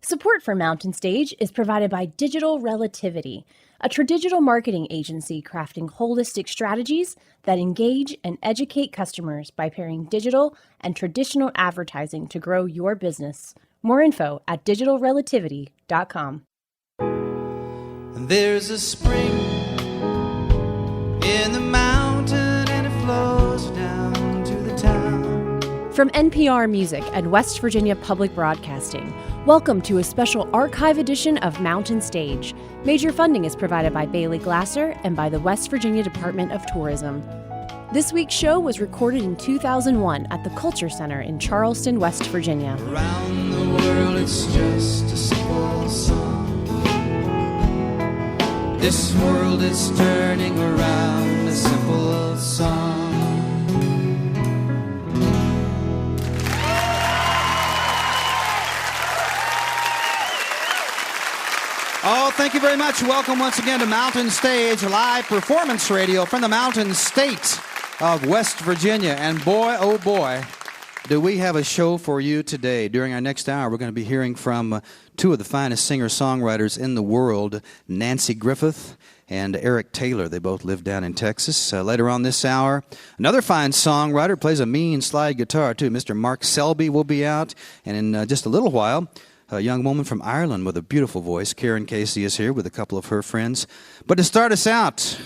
Support for Mountain Stage is provided by Digital Relativity, a tradigital marketing agency crafting holistic strategies that engage and educate customers by pairing digital and traditional advertising to grow your business. More info at digitalrelativity.com. There's a spring in the mountain and it flows down to the town. From NPR Music and West Virginia Public Broadcasting, welcome to a special archive edition of Mountain Stage. Major funding is provided by Bailey Glasser and by the West Virginia Department of Tourism. This week's show was recorded in 2001 at the Culture Center in Charleston, West Virginia. Around the world it's just a simple song. This world is turning around, a simple song. Oh, thank you very much. Welcome once again to Mountain Stage, live performance radio from the Mountain State of West Virginia. And boy, oh boy, do we have a show for you today. During our next hour, we're going to be hearing from two of the finest singer-songwriters in the world, Nanci Griffith and Eric Taylor. They both live down in Texas. Later on this hour, another fine songwriter plays a mean slide guitar, too. Mr. Mark Selby will be out. And in just a little while, a young woman from Ireland with a beautiful voice, Karen Casey, is here with a couple of her friends. But to start us out,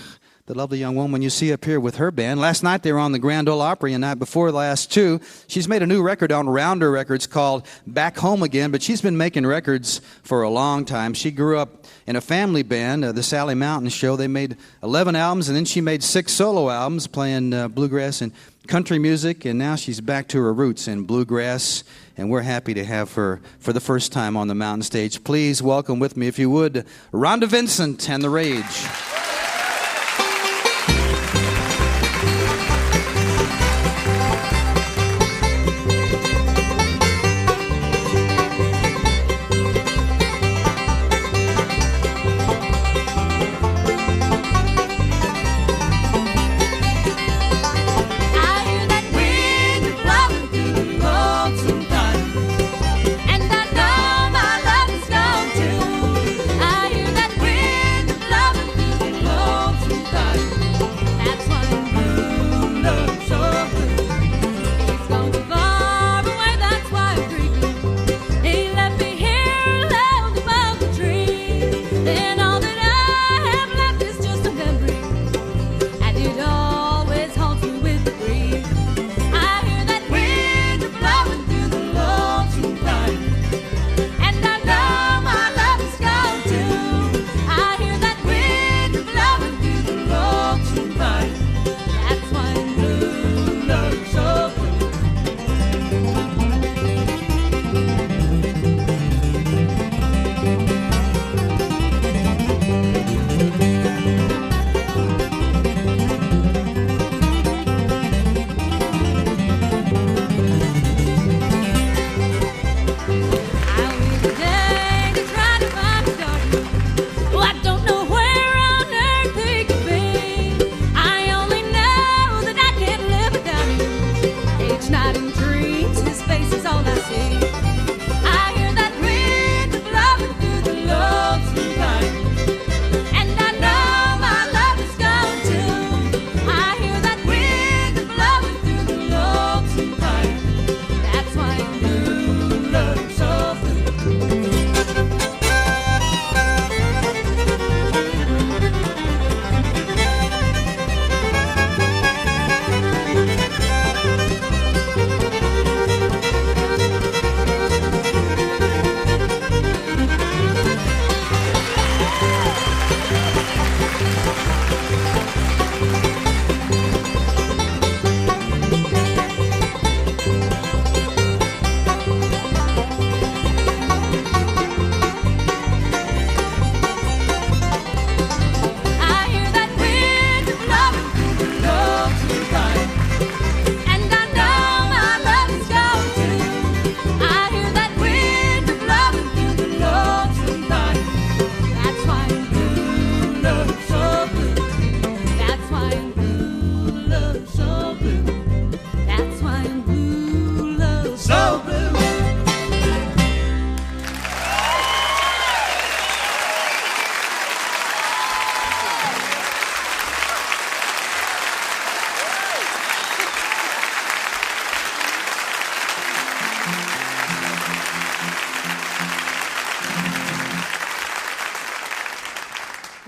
the lovely young woman you see up here with her band. Last night they were on the Grand Ole Opry, and night before last too. She's made a new record on Rhonda Records called Back Home Again, but she's been making records for a long time. She grew up in a family band, the Sally Mountain Show. They made 11 albums, and then she made 6 solo albums playing bluegrass and country music, and now she's back to her roots in bluegrass, and we're happy to have her for the first time on the Mountain Stage. Please welcome with me, if you would, Rhonda Vincent and the Rage. I hear that wind blowing through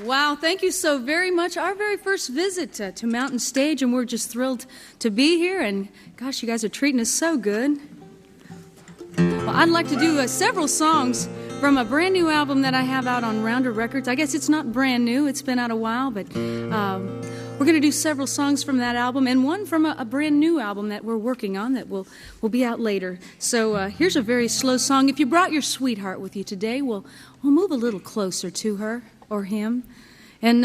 Wow, thank you so very much. Our very first visit to Mountain Stage, and we're just thrilled to be here. And gosh, you guys are treating us so good. Well, I'd like to do several songs from a brand new album that I have out on Rhonda Records. I guess it's not brand new, it's been out a while, but we're going to do several songs from that album and one from a brand new album that we're working on that will be out later. So here's a very slow song. If you brought your sweetheart with you today, we'll move a little closer to her or him. And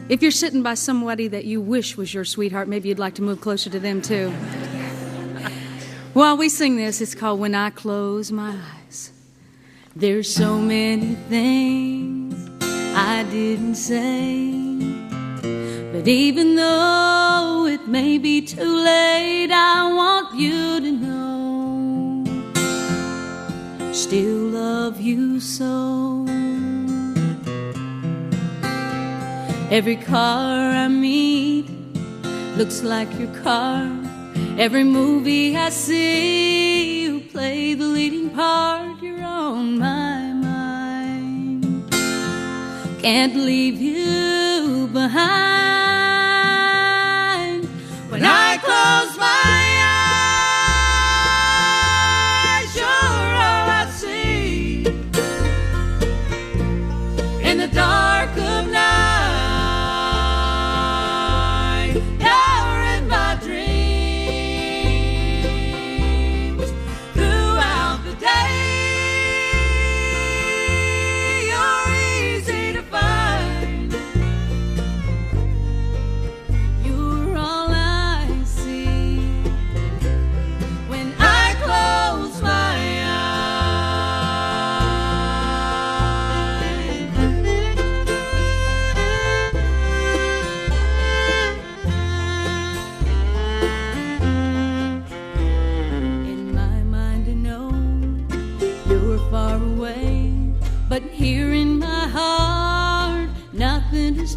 if you're sitting by somebody that you wish was your sweetheart, maybe you'd like to move closer to them too. While we sing this, it's called When I Close My Eyes. There's so many things I didn't say, but even though it may be too late, I want you to know, still love you so. Every car I meet looks like your car. Every movie I see, you play the leading part. You're on my mind. Can't leave you behind. When I close my eyes, you're all I see. In the dark of night,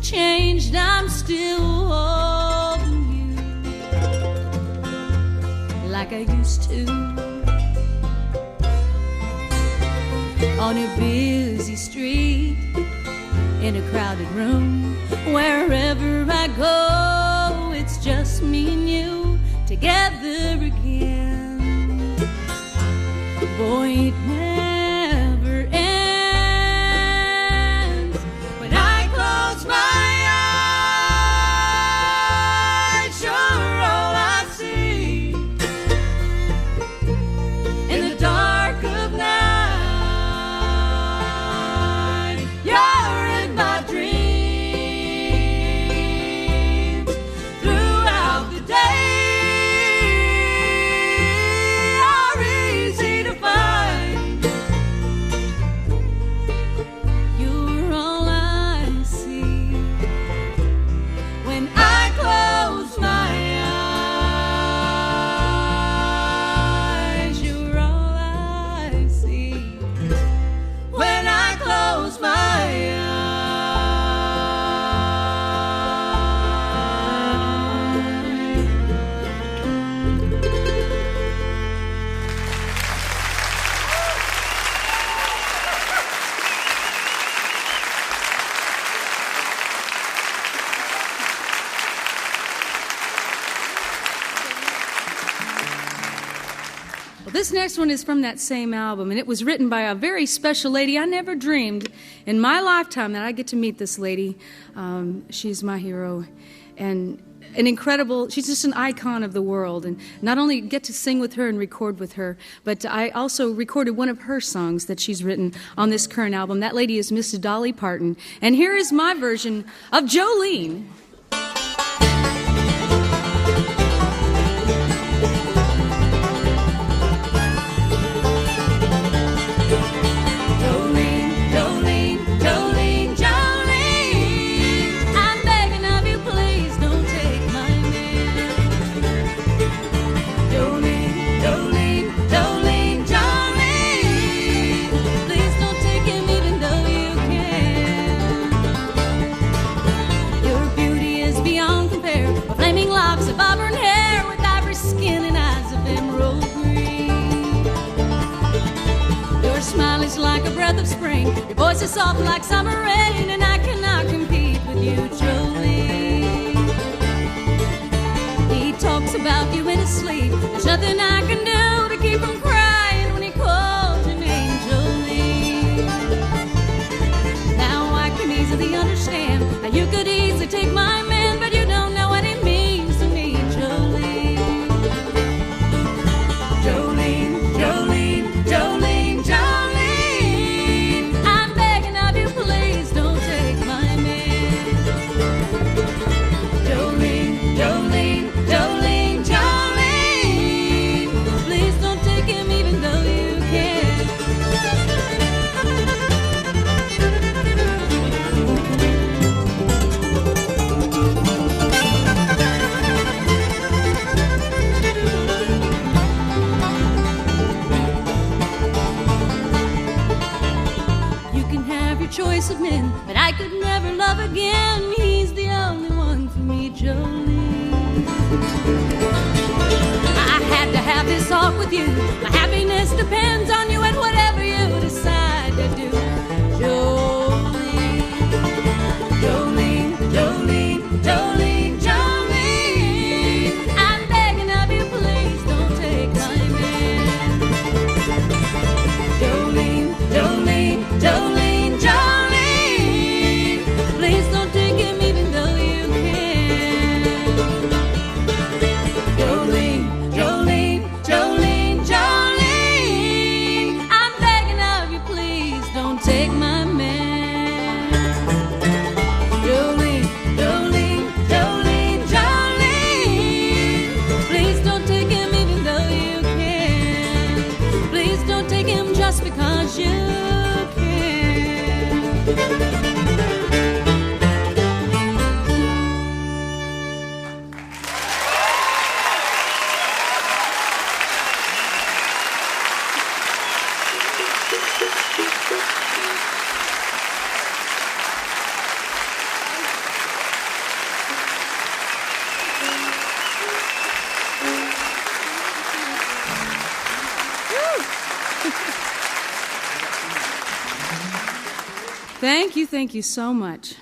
changed, I'm still holding you like I used to. On a busy street, in a crowded room, wherever I go, it's just me and you together again. Boy, it never ends. When I close my This next one is from that same album, and it was written by a very special lady. I never dreamed in my lifetime that I'd get to meet this lady. She's my hero, and an incredible, she's just an icon of the world. And not only get to sing with her and record with her, but I also recorded one of her songs that she's written on this current album. That lady is Miss Dolly Parton. And here is my version of Jolene. Like a breath of spring, your voice is soft like summer rain, and I you, Jolene. He talks about you in his sleep. There's nothing I can do to keep from crying when he calls your name, Jolene. Now I can easily understand that you could easily take my man, but you don't know what it means to me, Jolene. Jolene, Jolene, Jolene, Jolene. I'm begging of you, please don't take my man. Jolene, Jolene, Jolene, Jolene. Please don't take him even though you can. You can have your choice of men, but I could never love again. He's the only one for me, Jolene. I had to have this talk with you. My happiness depends on you and whatever you decide to do, Jolene. Jolene, Jolene, Jolene, Jolene. I'm begging of you, please don't take my man. Jolene, Jolene, Jolene, Jolene. Please don't take him even though you can. Jolene, Jolene, Jolene, Jolene. I'm begging of you, please don't take my man. Jolene, Jolene, Jolene, Jolene. Please don't take him even though you can. Please don't take him just because you can. Thank you so much.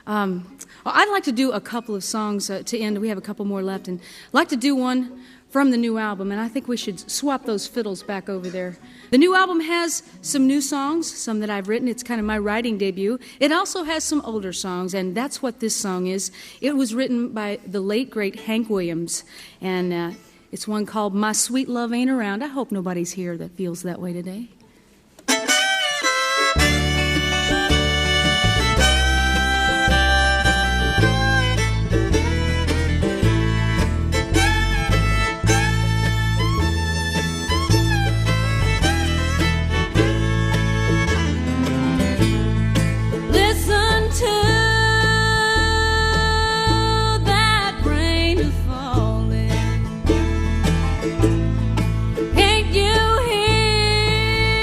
I'd like to do a couple of songs to end. We have a couple more left, and I'd like to do one from the new album, and I think we should swap those fiddles back over there. The new album has some new songs, some that I've written. It's kind of my writing debut. It also has some older songs, and that's what this song is. It was written by the late, great Hank Williams, and it's one called My Sweet Love Ain't Around. I hope nobody's here that feels that way today. Can't you hear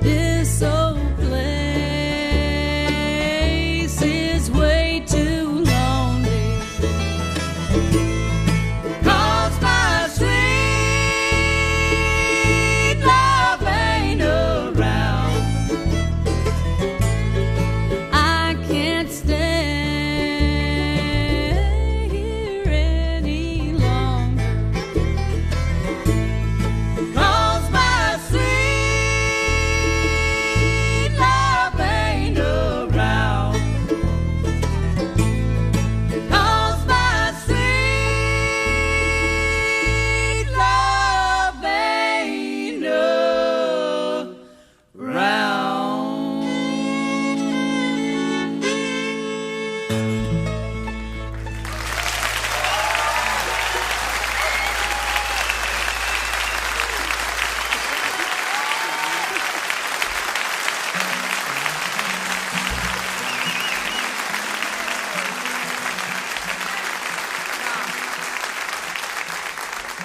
This old place is way too lonely, 'cause my sweet love ain't around. I can't stay here any longer, 'cause my sweet love ain't around. 'Cause my sweet love ain't around.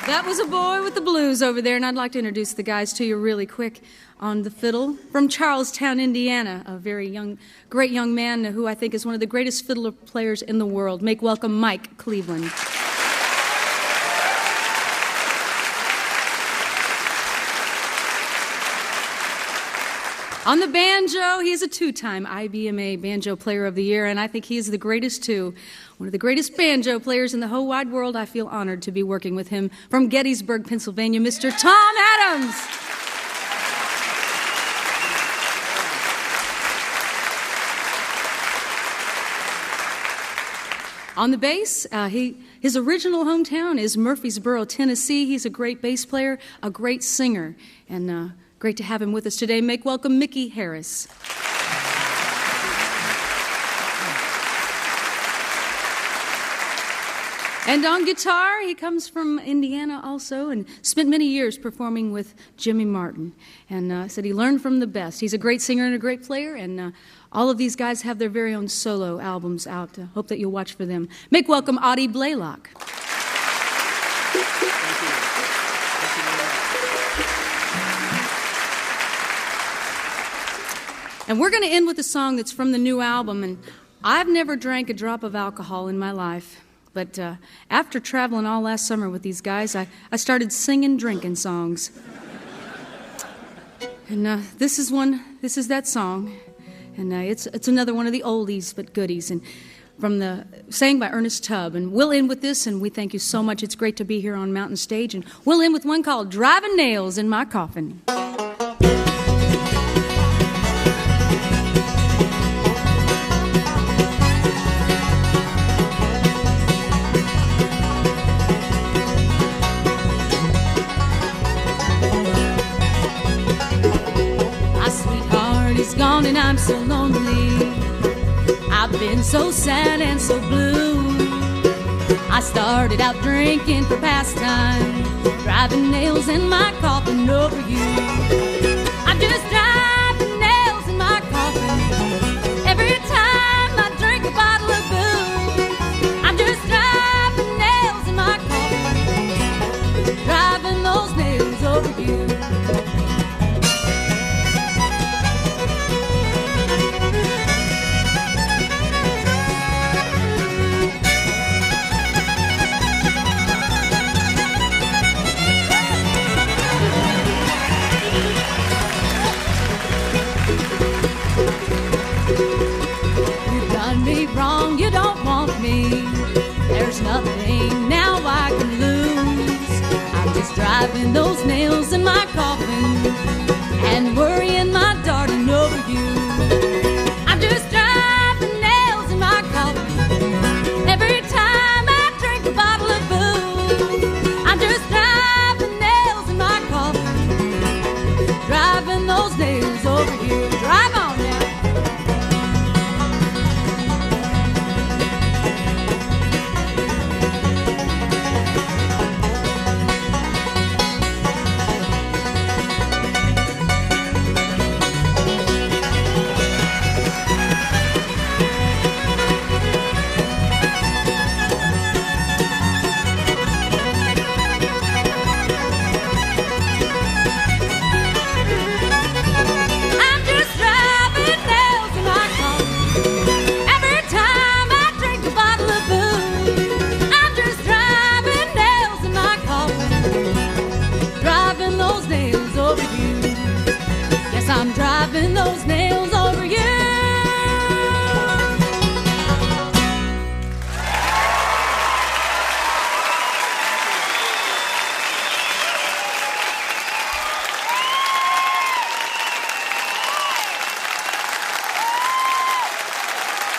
That was a boy with the blues over there, and I'd like to introduce the guys to you really quick. On the fiddle, from Charlestown, Indiana, a very young, great young man who I think is one of the greatest fiddle players in the world. Make welcome Mike Cleveland. On the banjo, he's a two-time IBMA Banjo Player of the Year, and I think he's the greatest too. One of the greatest banjo players in the whole wide world. I feel honored to be working with him. From Gettysburg, Pennsylvania, Mr. Tom Adams. On the bass, his original hometown is Murfreesboro, Tennessee. He's a great bass player, a great singer, and great to have him with us today. Make welcome Mickey Harris. And on guitar, he comes from Indiana also and spent many years performing with Jimmy Martin. And said he learned from the best. He's a great singer and a great player, and all of these guys have their very own solo albums out. Hope that you'll watch for them. Make welcome Audie Blaylock. And we're going to end with a song that's from the new album. And I've never drank a drop of alcohol in my life. But after traveling all last summer with these guys, I started singing drinking songs. And this is that song. And it's another one of the oldies but goodies. And sang by Ernest Tubb. And we'll end with this, and we thank you so much. It's great to be here on Mountain Stage. And we'll end with one called Driving Nails in My Coffin. Gone and I'm so lonely. I've been so sad and so blue. I started out drinking for pastime, driving nails in my coffin over you. I'm just driving nails in my coffin every time I drink a bottle of booze. I'm just driving nails in my coffin, driving those nails over you. Wrong, you don't want me. There's nothing now I can lose. I'm just driving those nails in my coffin and worrying my darling over you. I'm just driving nails in my coffin every time I drink a bottle of booze. I'm just driving nails in my coffin, driving those nails over you. Drive on now.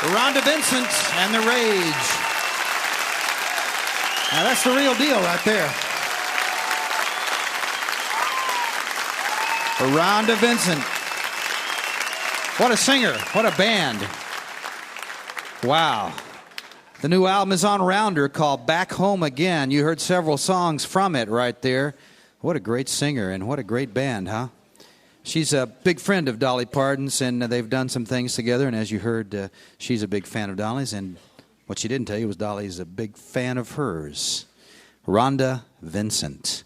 Rhonda Vincent and the Rage. Now that's the real deal right there. Rhonda Vincent. What a singer. What a band. Wow. The new album is on Rounder called Back Home Again. You heard several songs from it right there. What a great singer and what a great band, huh? She's a big friend of Dolly Parton's, and they've done some things together. And as you heard, she's a big fan of Dolly's. And what she didn't tell you was Dolly's a big fan of hers. Rhonda Vincent.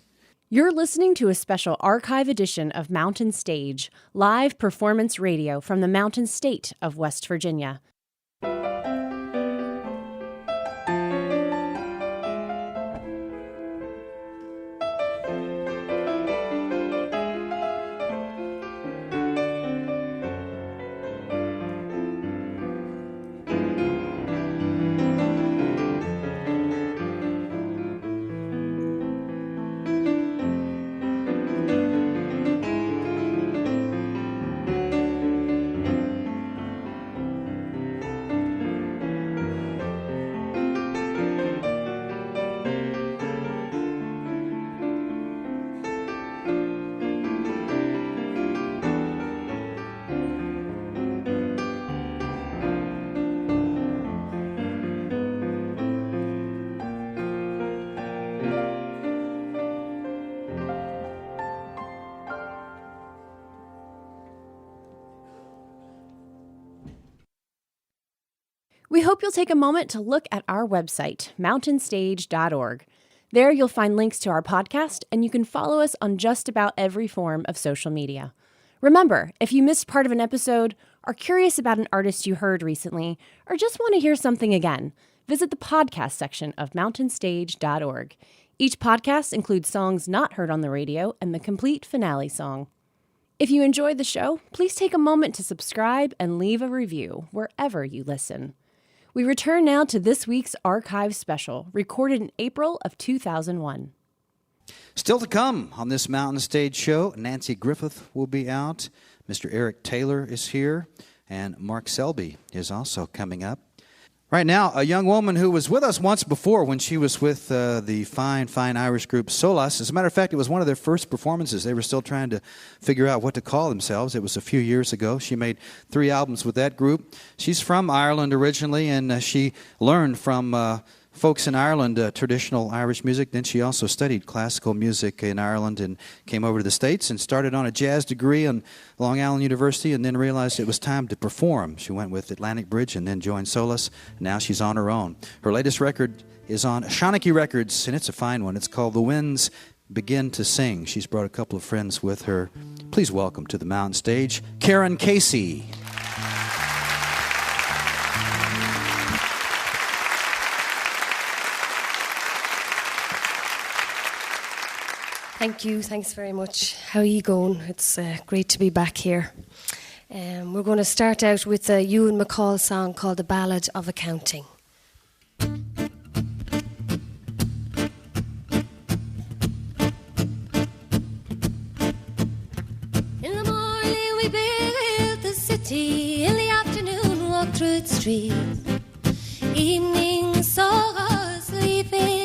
You're listening to a special archive edition of Mountain Stage, live performance radio from the Mountain State of West Virginia. We hope you'll take a moment to look at our website, mountainstage.org. There you'll find links to our podcast, and you can follow us on just about every form of social media. Remember, if you missed part of an episode, are curious about an artist you heard recently, or just want to hear something again, visit the podcast section of mountainstage.org. Each podcast includes songs not heard on the radio and the complete finale song. If you enjoyed the show, please take a moment to subscribe and leave a review wherever you listen. We return now to this week's archive special, recorded in April of 2001. Still to come on this Mountain Stage show, Nanci Griffith will be out, Mr. Eric Taylor is here, and Mark Selby is also coming up. Right now, a young woman who was with us once before when she was with the fine Irish group Solas. As a matter of fact, it was one of their first performances. They were still trying to figure out what to call themselves. It was a few years ago. She made 3 albums with that group. She's from Ireland originally, and she learned from folks in Ireland traditional Irish music. Then she also studied classical music in Ireland and came over to the States and started on a jazz degree on Long Island University, and then realized it was time to perform. She went with Atlantic Bridge and then joined Solas. Now she's on her own. Her latest record is on Shawnee Records, and it's a fine one. It's called The Winds Begin to Sing. She's brought a couple of friends with her. Please welcome to the Mountain Stage, Karen Casey. Thank you. Thanks very much. How are you going? It's great to be back here. We're going to start out with a Ewan MacColl song called The Ballad of Accounting. In the morning we built the city, in the afternoon walked through its streets. Evening saw us leaving.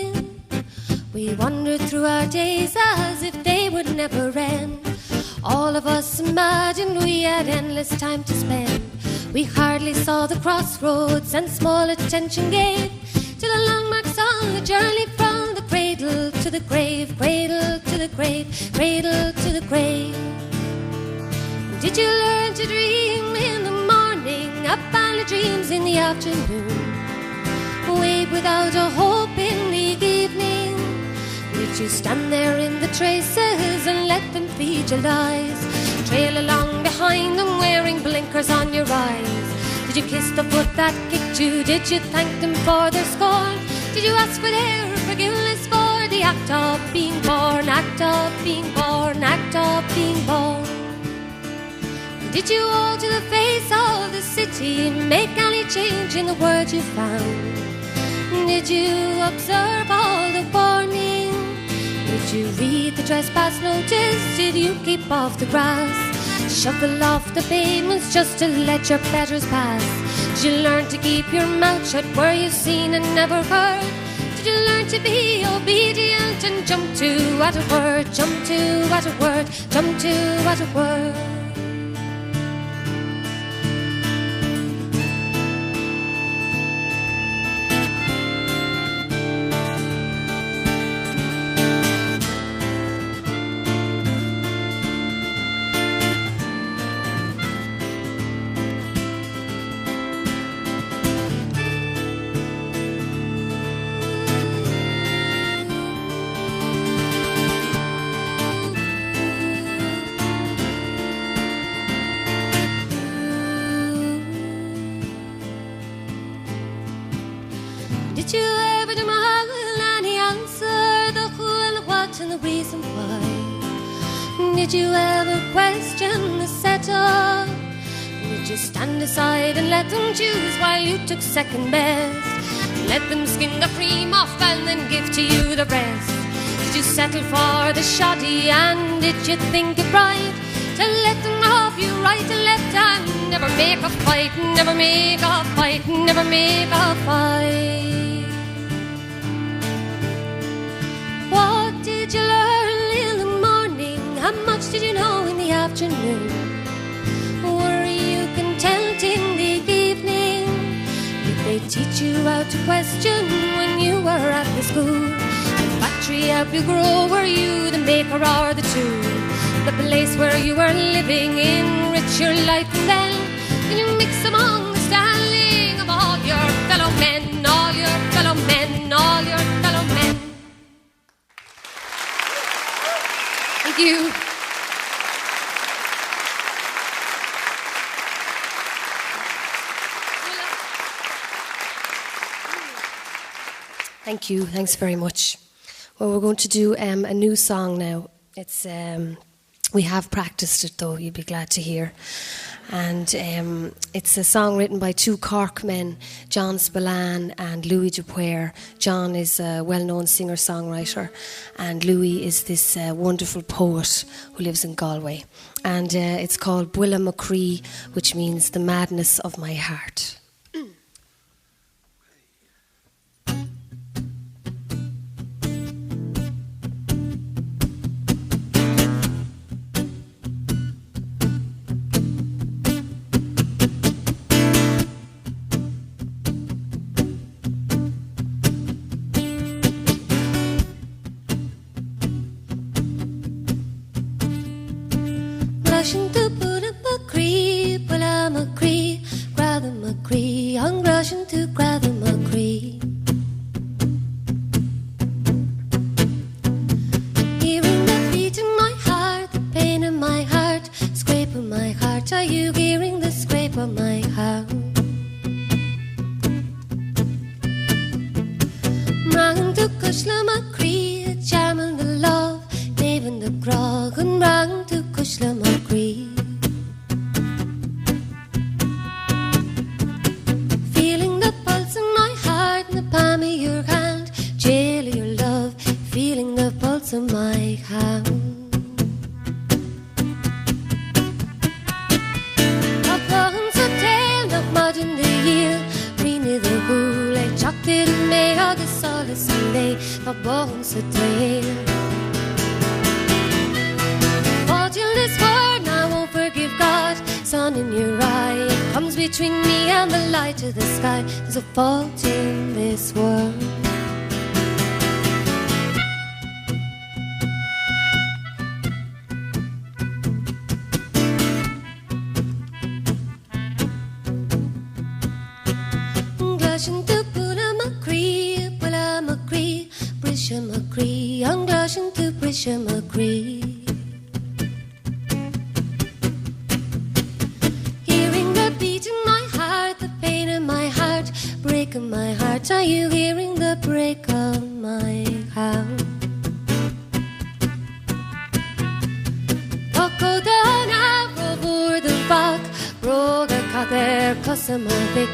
We wandered through our days as if they would never end. All of us imagined we had endless time to spend. We hardly saw the crossroads and small attention gave to the landmarks on the journey from the cradle to the grave, cradle to the grave, cradle to the grave. Did you learn to dream in the morning, up valley dreams in the afternoon? Wait without a hope in the evening. Did you stand there in the traces and let them feed your lies? Trail along behind them wearing blinkers on your eyes. Did you kiss the foot that kicked you? Did you thank them for their scorn? Did you ask for their forgiveness for the act of being born, act of being born, act of being born? Did you alter the face of the city and make any change in the words you found? Did you observe all the warnings? Did you read the trespass notice? Did you keep off the grass? Shuffle off the pavements just to let your betters pass. Did you learn to keep your mouth shut where you've seen and never heard? Did you learn to be obedient and jump to at a word, jump to at a word, jump to at a word? Did you ever demand any answer, the who and the what and the reason why? Did you ever question the setup? Did you stand aside and let them choose while you took second best? Let them skim the cream off and then give to you the rest? Did you settle for the shoddy and did you think it right to let them have you right and left and never make a fight, never make a fight, never make a fight? What did you learn in the morning? How much did you know in the afternoon? Were you content in the evening? Did they teach you how to question when you were at the school? The factory helped you grow, were you the maker or the tool? The place where you were living enrich your life and then you mix among the standing of all your fellow men, all your fellow men, all your fellow men. Thank you. Thank you. Thanks very much. Well, we're going to do a new song now. It's we have practiced it, though, you'd be glad to hear. And it's a song written by two Cork men, John Spillane and Louis Dupuer. John is a well-known singer-songwriter, and Louis is this wonderful poet who lives in Galway. And it's called Bwilla Macree, which means the madness of my heart. Rushing to Bwilla Macree, Bwilla Macree, Grather Macree, I'm rushing to Grather Macree. Hearing the beat in my heart, the pain in my heart, scrape of my heart, are you hearing the scrape of my heart? Rang to Cushla Macree, charming the love, David the grog, and rang to Cushla Macree. Feeling the pulse in my heart, in the palm of your hand, jail of your love, feeling the pulse of my hand. Upon the tail of mud in the year, green of the wool, I chucked it in May, August, solace Sunday, the bones of tail. Till this word, I won't forgive God. Sun in your eye, it comes between me and the light of the sky. There's a fault in this world. Glushing to Bwilla Macree, Bwilla Macree, Brisha Macree, I'm glushing to Brisha Macree. Break of my heart, are you hearing the break of my heart? Toko dana over the back, broga kader kosamavik,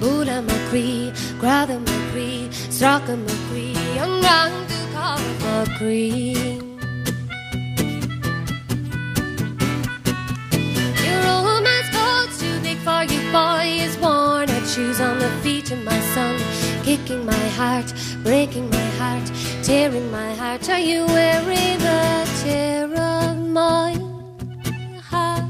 Bwilla Macree, Grather Macree, Straka Macree, and rang to call Macree. kicking my heart, breaking my heart, tearing my heart. Are you wearing the tear of my heart?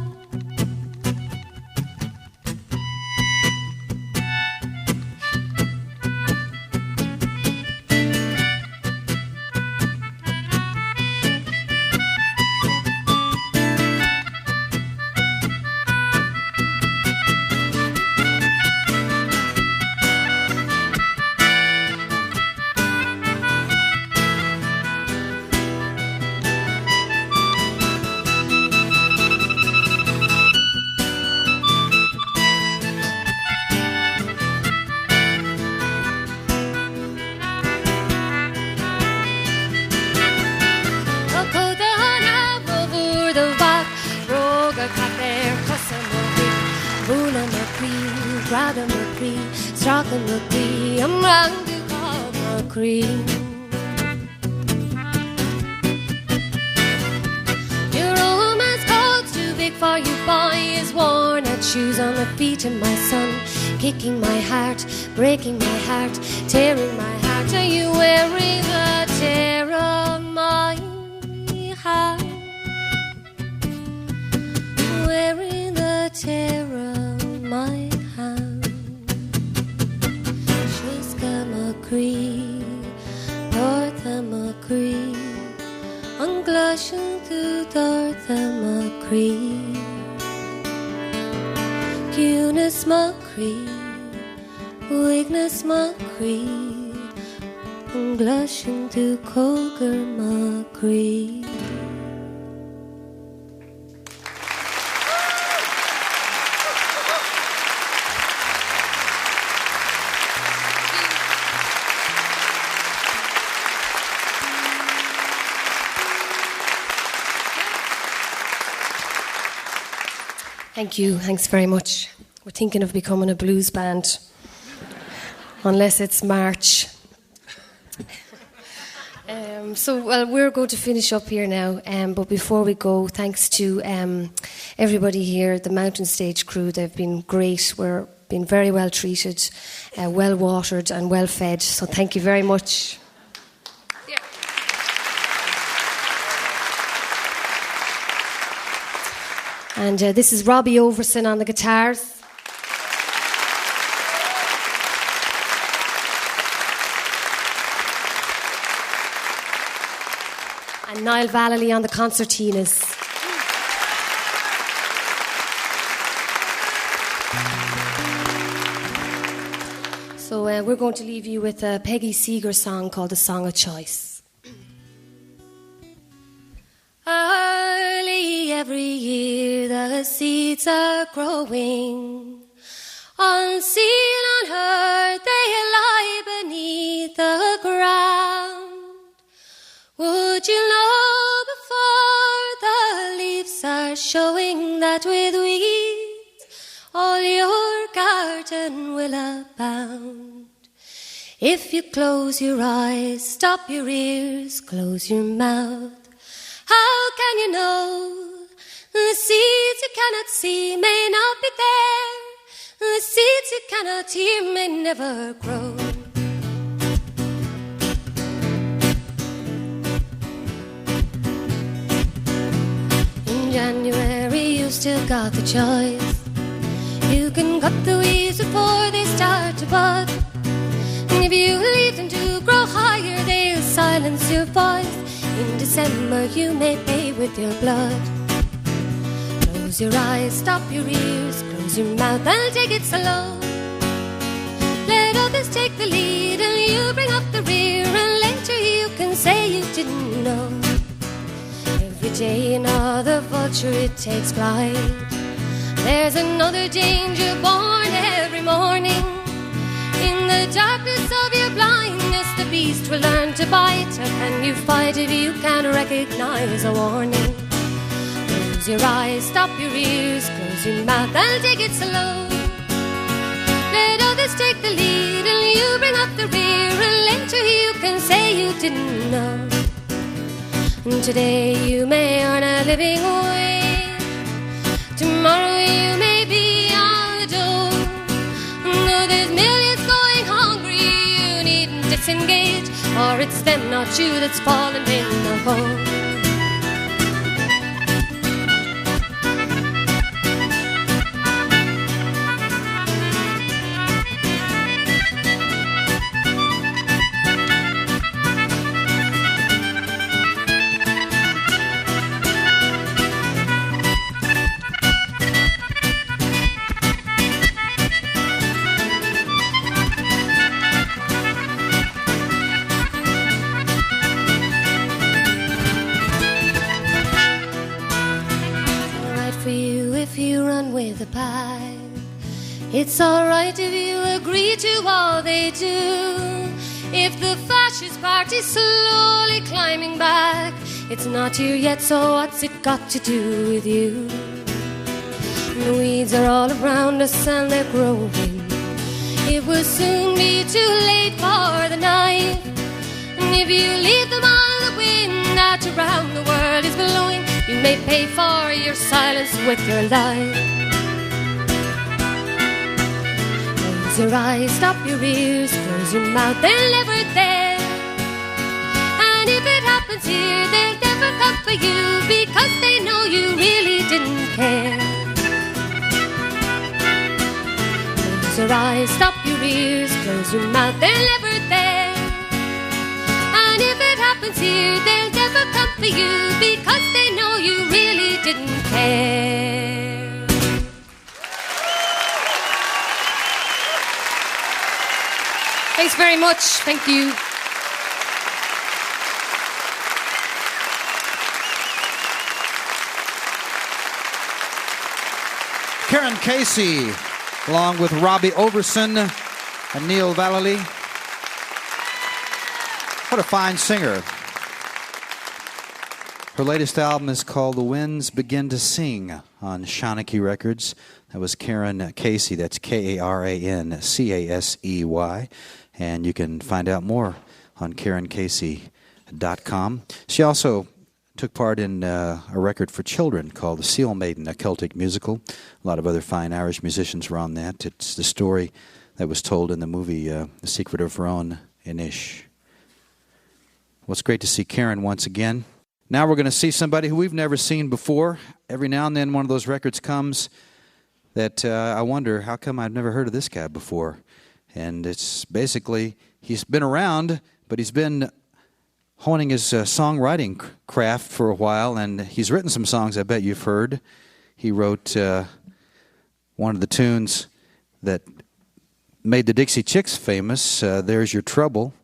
I'm round to cover cream. Your romance coat's too big for you, boy. Is worn out shoes on the feet of my son, kicking my heart, breaking my heart, tearing my heart. Are you wearing the tear of my heart? Wearing the tear of my heart. Dortha Cree, an glashin to Dortha Cree, Cunis Cree, Weakness Cree, an glashin to Coger Cree. Thank you. Thanks very much. We're thinking of becoming a blues band, unless it's March. We're going to finish up here now. But before we go, thanks to everybody here, the Mountain Stage crew. They've been great. We're being very well treated, well watered, and well fed. So thank you very much. And this is Robbie Overson on the guitars. And Niall Vallely on the concertinas. So we're going to leave you with a Peggy Seeger song called The Song of Choice. Early every year the seeds are growing, unseen, unheard, they lie beneath the ground. Would you know before the leaves are showing that with weeds all your garden will abound? If you close your eyes, stop your ears, close your mouth, how can you know? The seeds you cannot see may not be there. The seeds you cannot hear may never grow. In January you still got the choice. You can cut the weeds before they start to bud. And if you leave them to grow higher, they'll silence your voice. In December you may pay with your blood. Close your eyes, stop your ears, close your mouth and take it slow. Let others take the lead and you bring up the rear, and later you can say you didn't know. Every day another vulture it takes flight. There's another danger born every morning. In the darkness of your blindness the beast will learn to bite. How can you fight if you can't recognize a warning? Close your eyes, stop your ears, close your mouth and take it slow. Let others take the lead and you bring up the rear, and later you can say you didn't know. And today you may earn a living wage, tomorrow you may be on the dole. Though there's millions going hungry, you or it's them, not you, that's fallen in the hole. It's alright if you agree to all they do. If the fascist party's slowly climbing back, it's not here yet, so what's it got to do with you? The weeds are all around us and they're growing. It will soon be too late for the knife. And if you leave them on the wind that around the world is blowing, you may pay for your silence with your life. Close your eyes, stop your ears, close your mouth, they're never there. And if it happens here, they'll never come for you, because they know you really didn't care. Close your eyes, stop your ears, close your mouth, they're never there. And if it happens here, they'll never come for you, because they know you really didn't care. Thanks very much. Thank you. Karen Casey, along with Robbie Overson and Neil Vallely. What a fine singer. Her latest album is called The Winds Begin to Sing on Shawnee Records. That was Karen Casey. That's Karancasey. And you can find out more on KarenCasey.com. She also took part in a record for children called The Seal Maiden, a Celtic musical. A lot of other fine Irish musicians were on that. It's the story that was told in the movie The Secret of Roan Inish. Well, it's great to see Karen once again. Now we're going to see somebody who we've never seen before. Every now and then one of those records comes that I wonder, how come I've never heard of this guy before? And it's basically, he's been around, but he's been honing his songwriting craft for a while, and he's written some songs I bet you've heard. He wrote one of the tunes that made the Dixie Chicks famous, There's Your Trouble.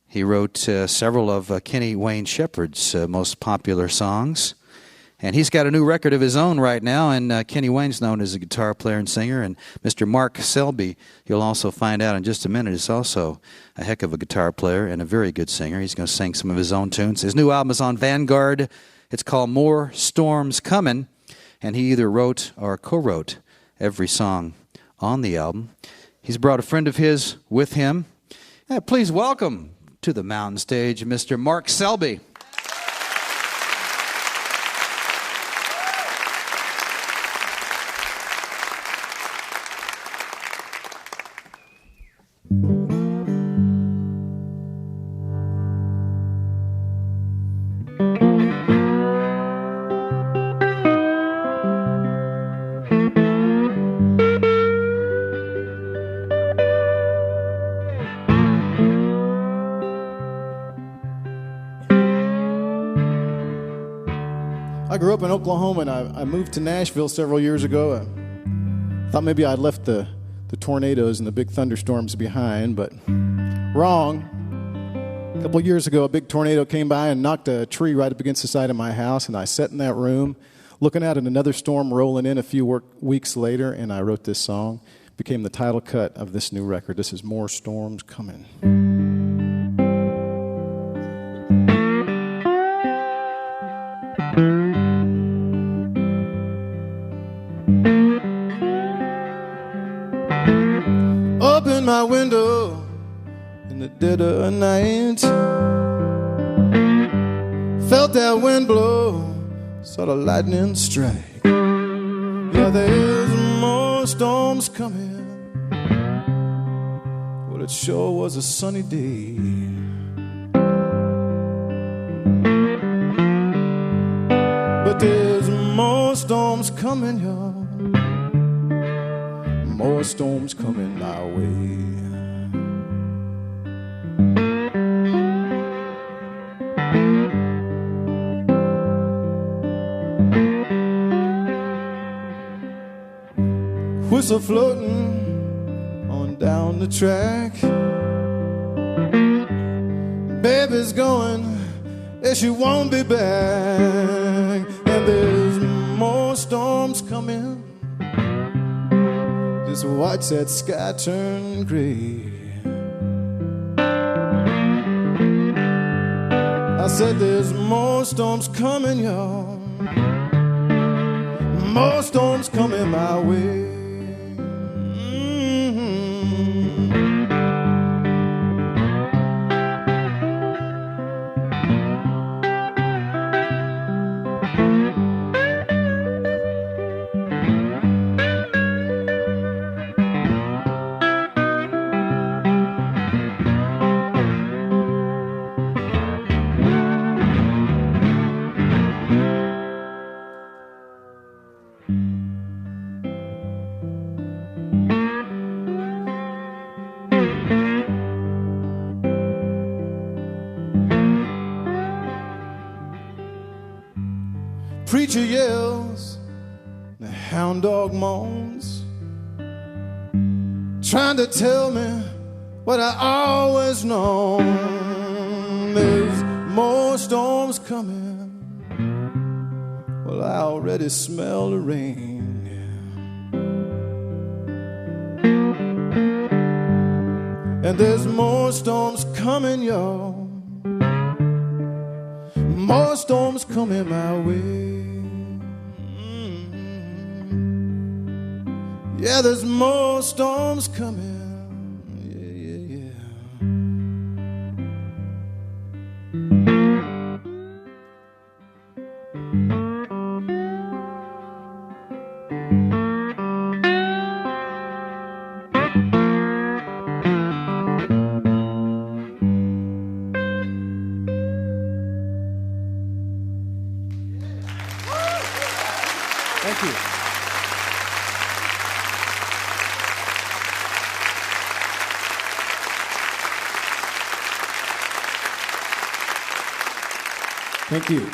He wrote several of Kenny Wayne Shepherd's most popular songs. And he's got a new record of his own right now, and Kenny Wayne's known as a guitar player and singer, and Mr. Mark Selby, you'll also find out in just a minute, is also a heck of a guitar player and a very good singer. He's going to sing some of his own tunes. His new album is on Vanguard. It's called More Storms Comin', and he either wrote or co-wrote every song on the album. He's brought a friend of his with him. Please welcome to the mountain stage, Mr. Mark Selby. I grew up in Oklahoma, and I moved to Nashville several years ago. I thought maybe I'd left the tornadoes and the big thunderstorms behind, but wrong. A couple of years ago, a big tornado came by and knocked a tree right up against the side of my house, and I sat in that room looking out at another storm rolling in a few weeks later, and I wrote this song. It became the title cut of this new record. This is More Storms Coming. Open my window in the dead of night, felt that wind blow, saw the lightning strike. Yeah, there's more storms coming. Well, it sure was a sunny day. coming, y'all. More storms coming my way. Whistle floating on down the track. Baby's going, and she won't be back. And there's more storms coming. Just watch that sky turn gray. I said there's more storms coming, y'all. More storms coming my way. Preacher yells, the hound dog moans, trying to tell me what I always known. There's more storms coming. Well, I already smell the rain. And there's more storms coming, y'all. More storms coming my way. Yeah, there's more storms coming. Thank you. Thank you.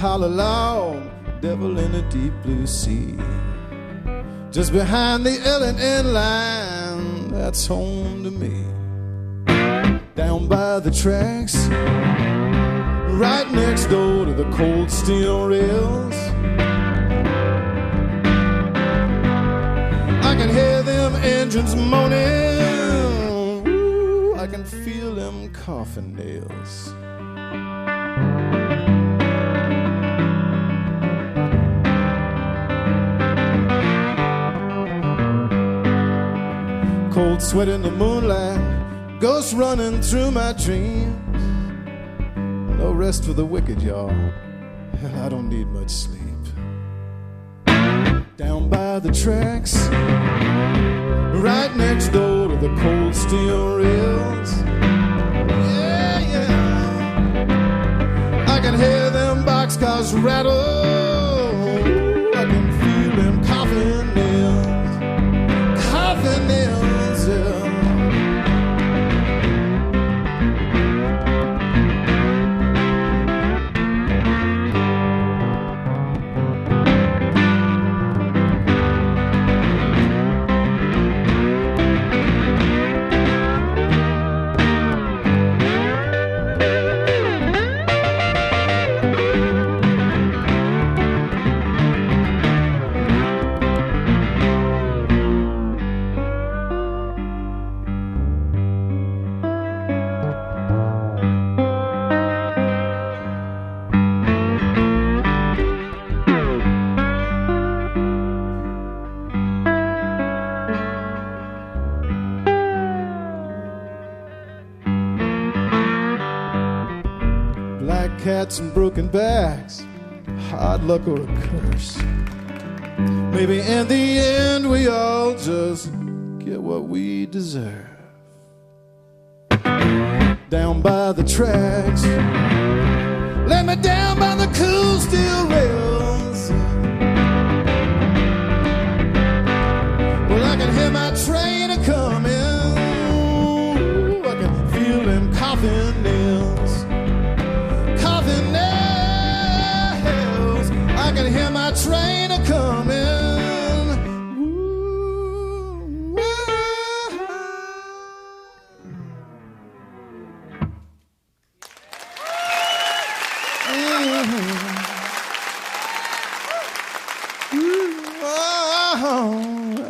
Holler loud, devil in a deep blue sea. Just behind the L&N line, that's home to me. Down by the tracks, right next door to the cold steel rails. I can hear them engines moaning. Ooh, I can feel them coffin nails. Cold sweat in the moonlight, ghosts running through my dreams. No rest for the wicked, y'all, and I don't need much sleep. Down by the tracks, right next door to the cold steel rails. Yeah, yeah. I can hear them boxcars rattle. I can feel them coffin nails. Coffin nails. hearts and broken backs, hard luck or a curse. Maybe in the end we all just get what we deserve. Down by the tracks, lay me down by the cool steel rails. Well, I can hear my train a-coming. I can feel them coffin nails. Coffin nails. I can hear my train a-coming.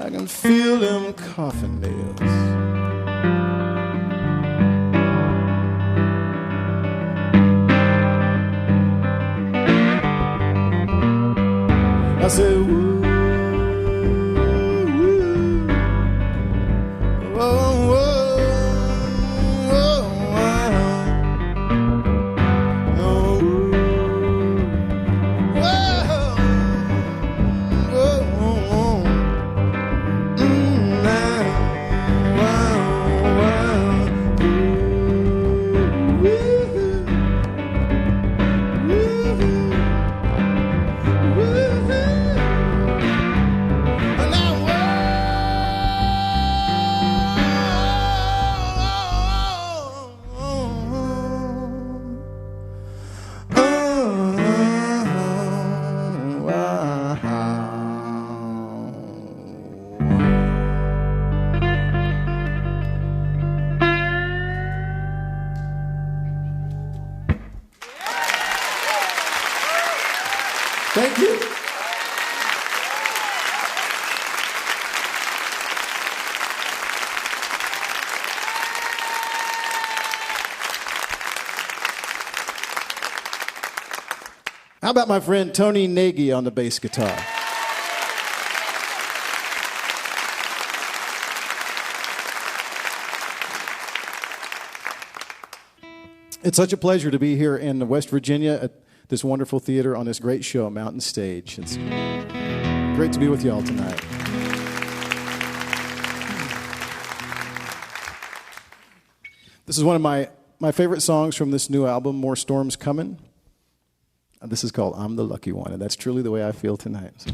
I can feel them coffin nails. I say, woo, woo, whoa, whoa, whoa, whoa, whoa, whoa. Thank you. How about my friend Tony Nagy on the bass guitar? It's such a pleasure to be here in West Virginia at this wonderful theater on this great show, Mountain Stage. It's great to be with you all tonight. This is one of my favorite songs from this new album, More Storms Coming. This is called I'm the Lucky One, and that's truly the way I feel tonight. So.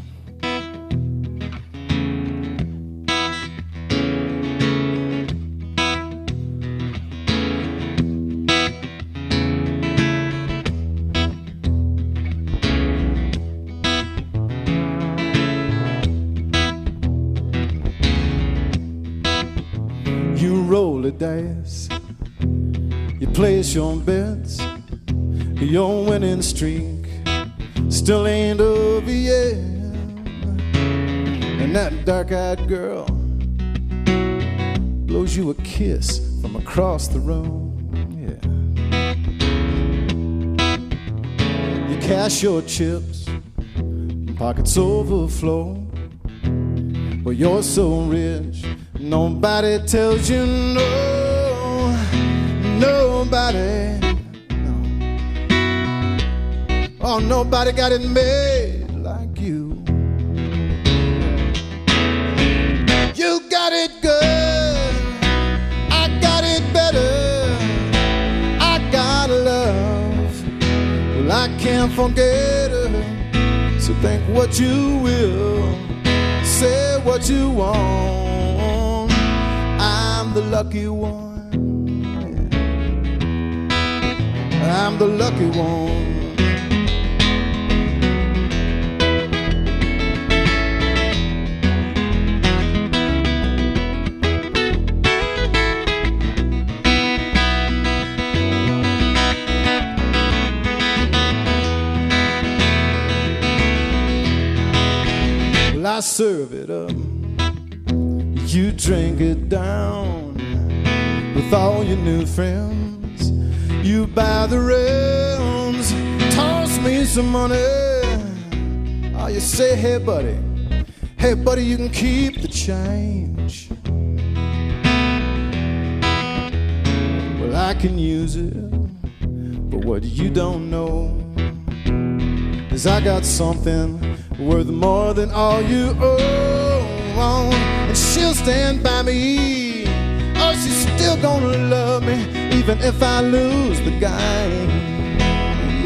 You roll the dice, you place your bets, your winning streak still ain't over yet. And that dark-eyed girl blows you a kiss from across the room. Yeah. You cash your chips, pockets overflow. Well, you're so rich, nobody tells you no. Nobody. Oh, nobody got it made like you. You got it good, I got it better. I got love, well, I can't forget her. So think what you will, say what you want. I'm the lucky one. I'm the lucky one. I serve it up, you drink it down with all your new friends. You buy the realms, toss me some money. Oh, you say, hey buddy, you can keep the change. Well, I can use it, but What you don't know is I got something worth more than all you owe. And she'll stand by me. Oh, she's still gonna love me even if I lose the game.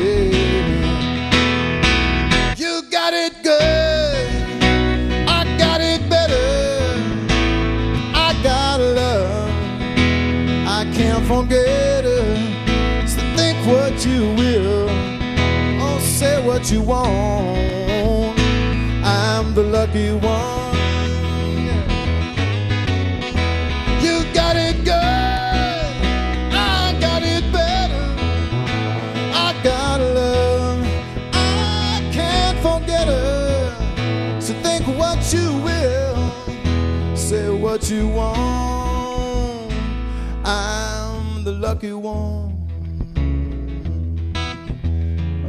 Yeah. You got it good, I got it better. I got love, I can't forget her. So think what you will, oh, say what you want. I'm the lucky one. You got it good, I got it better. I got love, I can't forget her. So think what you will, say what you want. I'm the lucky one.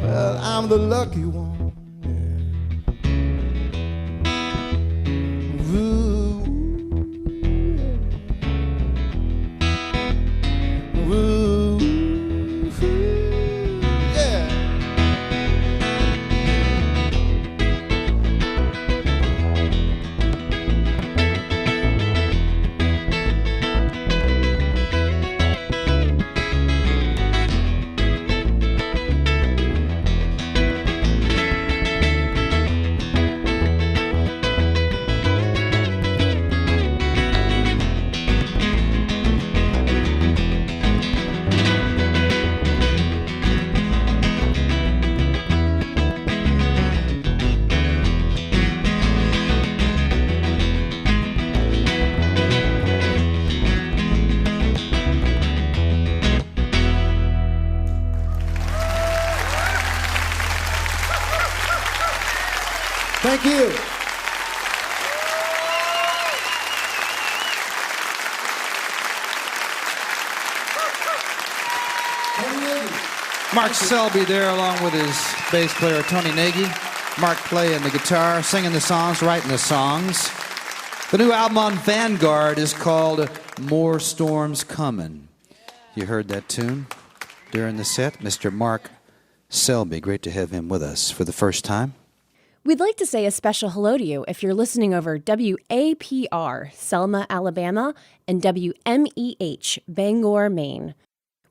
Well, I'm the lucky one. Ooh. Ooh. Yeah. Thank you. Mark Selby there, along with his bass player Tony Nagy. Mark playing the guitar, singing the songs, writing the songs. The new album on Vanguard is called More Storms Comin'. You heard that tune during the set. Mr. Mark Selby, great to have him with us for the first time. We'd like to say a special hello to you if you're listening over WAPR, Selma, Alabama, and WMEH, Bangor, Maine.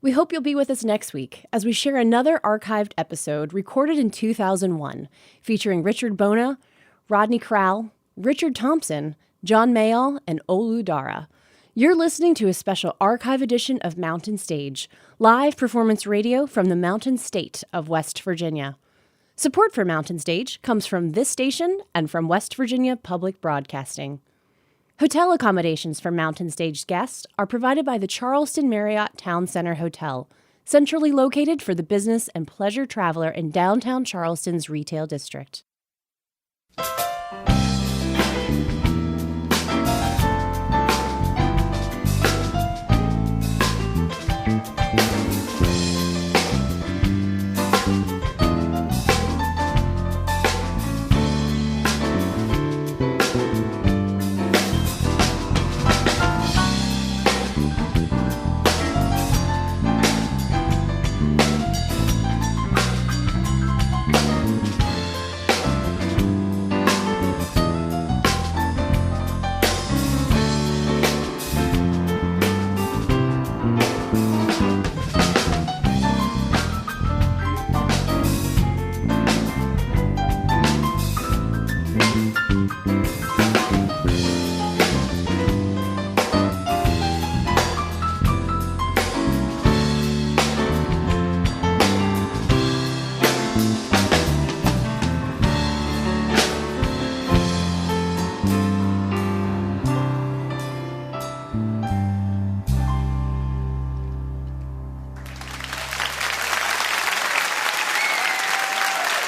We hope you'll be with us next week as we share another archived episode recorded in 2001, featuring Richard Bona, Rodney Crowell, Richard Thompson, John Mayall, and Olu Dara. You're listening to a special archive edition of Mountain Stage, live performance radio from the Mountain State of West Virginia. Support for Mountain Stage comes from this station and from West Virginia Public Broadcasting. Hotel accommodations for Mountain Stage guests are provided by the Charleston Marriott Town Center Hotel, centrally located for the business and pleasure traveler in downtown Charleston's retail district.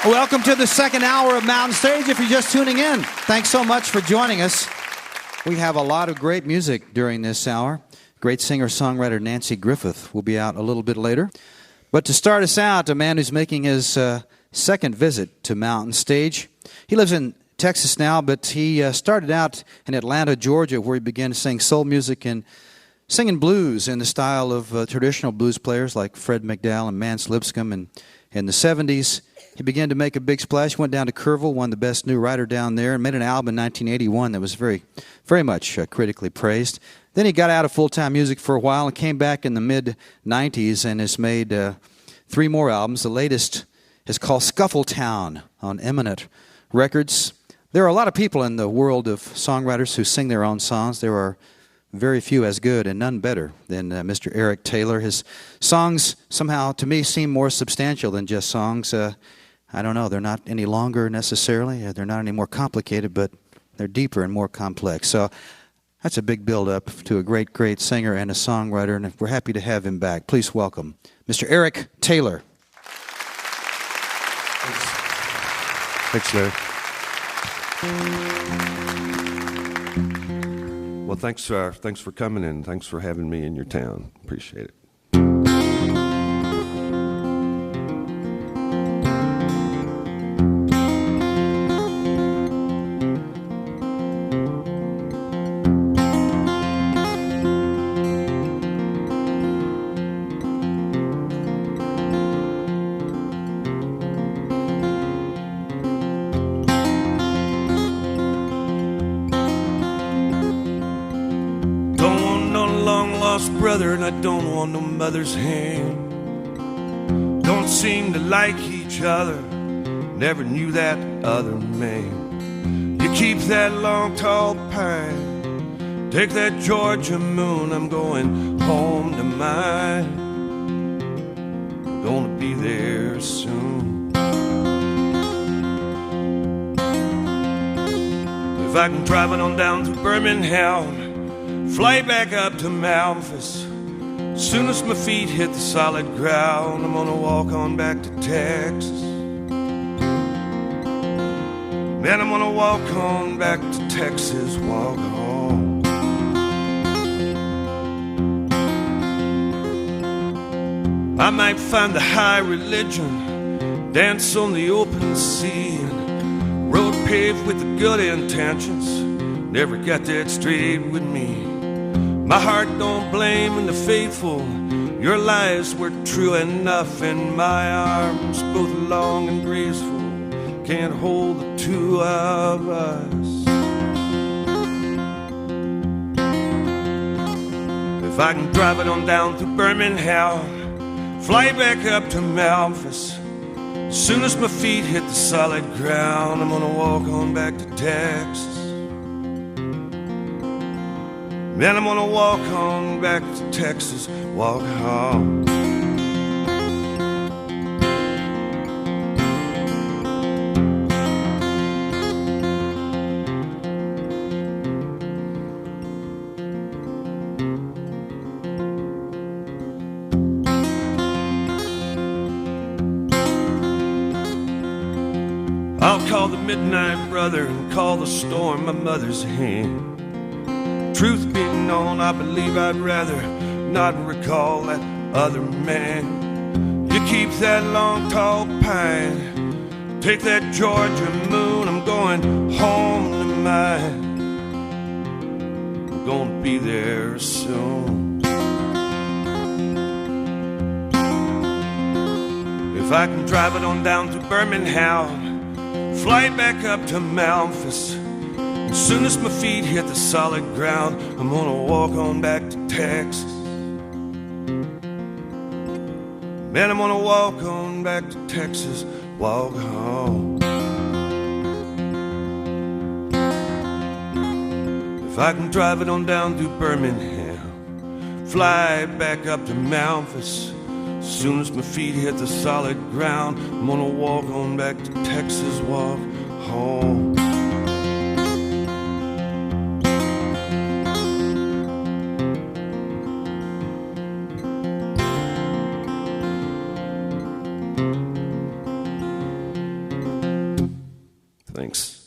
Welcome to the second hour of Mountain Stage. If you're just tuning in, thanks so much for joining us. We have a lot of great music during this hour. Great singer-songwriter Nanci Griffith will be out a little bit later. But to start us out, a man who's making his second visit to Mountain Stage. He lives in Texas now, but he started out in Atlanta, Georgia, where he began to sing soul music and singing blues in the style of traditional blues players like Fred McDowell and Mance Lipscomb. And in the 70s, he began to make a big splash, went down to Kerrville, won the Best New Writer down there, and made an album in 1981 that was very, very much critically praised. Then he got out of full-time music for a while and came back in the mid-90s and has made 3 more albums. The latest is called Scuffletown on Eminent Records. There are a lot of people in the world of songwriters who sing their own songs. There are very few as good and none better than Mr. Eric Taylor. His songs somehow, to me, seem more substantial than just songs. I don't know, they're not any longer necessarily. They're not any more complicated, but they're deeper and more complex. So that's a big build-up to a great, great singer and a songwriter, and we're happy to have him back. Please welcome Mr. Eric Taylor. Thanks, Larry. Well, thanks for coming and thanks for having me in your town. Appreciate it. Brother, and I don't want no mother's hand. Don't seem to like each other, never knew that other man. You keep that long tall pine, take that Georgia moon, I'm going home to mine. I'm gonna be there soon. If I can drive it on down to Birmingham, fly back up to Memphis. Soon as my feet hit the solid ground, I'm gonna walk on back to Texas. Man, I'm gonna walk on back to Texas, walk home. I might find the high religion, dance on the open sea, and road paved with the good intentions. Never got that straight with me. My heart don't blame in the faithful. Your lies were true enough, and my arms, both long and graceful, can't hold the two of us. If I can drive it on down to Birmingham, fly back up to Memphis. As soon as my feet hit the solid ground, I'm gonna walk on back to Texas. Man, I'm gonna walk on back to Texas, walk home. I'll call the midnight brother and call the storm my mother's hand. Truth being known, I believe I'd rather not recall that other man. You keep that long tall pine, take that Georgia moon, I'm going home to mine. I'm gonna be there soon. If I can drive it on down to Birmingham, fly back up to Memphis. As soon as my feet hit the solid ground, I'm gonna walk on back to Texas. Man, I'm gonna walk on back to Texas, walk home. If I can drive it on down to Birmingham, fly back up to Memphis. As soon as my feet hit the solid ground, I'm gonna walk on back to Texas, walk home. Thanks.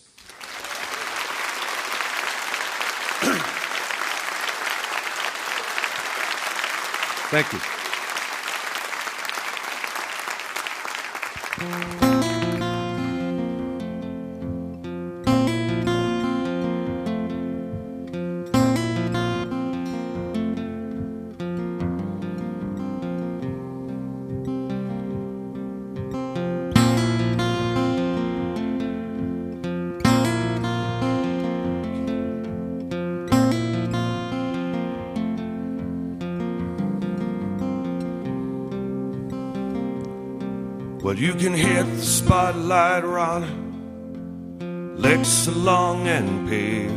Thank you. Well, you can hit the spotlight, Rhonda, legs so long and pale.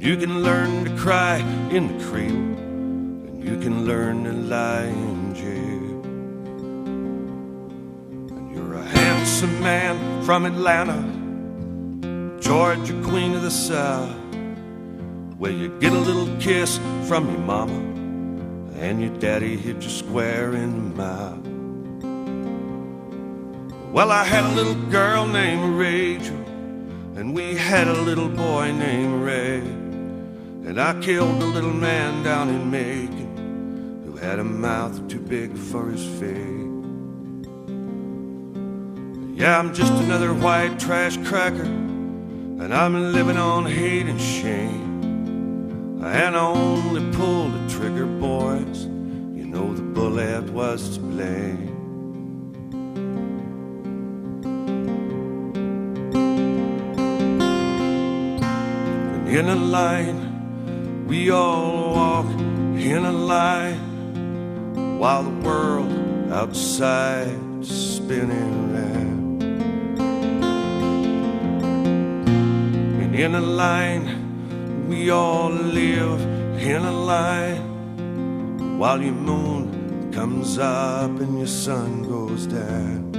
You can learn to cry in the cradle, and you can learn to lie in jail. And you're a handsome man from Atlanta, Georgia, queen of the South. Well, you get a little kiss from your mama, and your daddy hit you square in the mouth. Well, I had a little girl named Rachel, and we had a little boy named Ray. And I killed a little man down in Macon who had a mouth too big for his face. Yeah, I'm just another white trash cracker, and I'm living on hate and shame. And I only pulled the trigger, boys. You know the bullet was to blame. And in a line, we all walk in a line while the world outside is spinning round. And in a line, we all live in a line while your moon comes up and your sun goes down.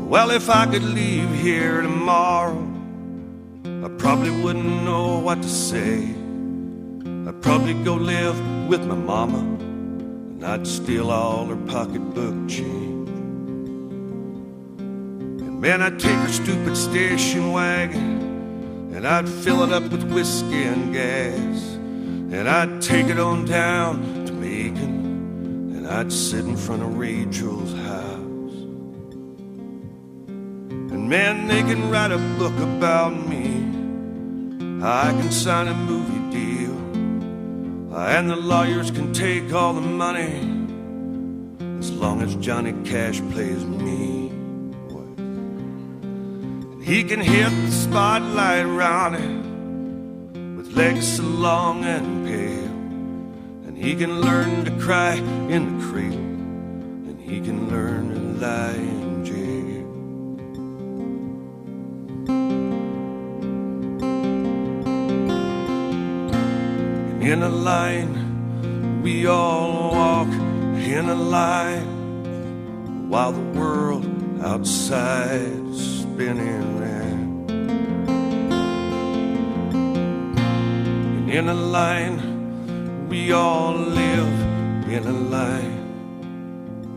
Well, if I could leave here tomorrow, I probably wouldn't know what to say. I'd probably go live with my mama, and I'd steal all her pocketbook change. And man, I'd take her stupid station wagon, and I'd fill it up with whiskey and gas, and I'd take it on down to Macon, and I'd sit in front of Rachel's house. And man, they can write a book about me, I can sign a movie deal, and the lawyers can take all the money as long as Johnny Cash plays me. He can hit the spotlight round it with legs so long and pale, and he can learn to cry in the cradle, and he can learn to lie in jail. And in a line, we all walk in a line while the world outside is spinning round. And in a line, we all live in a line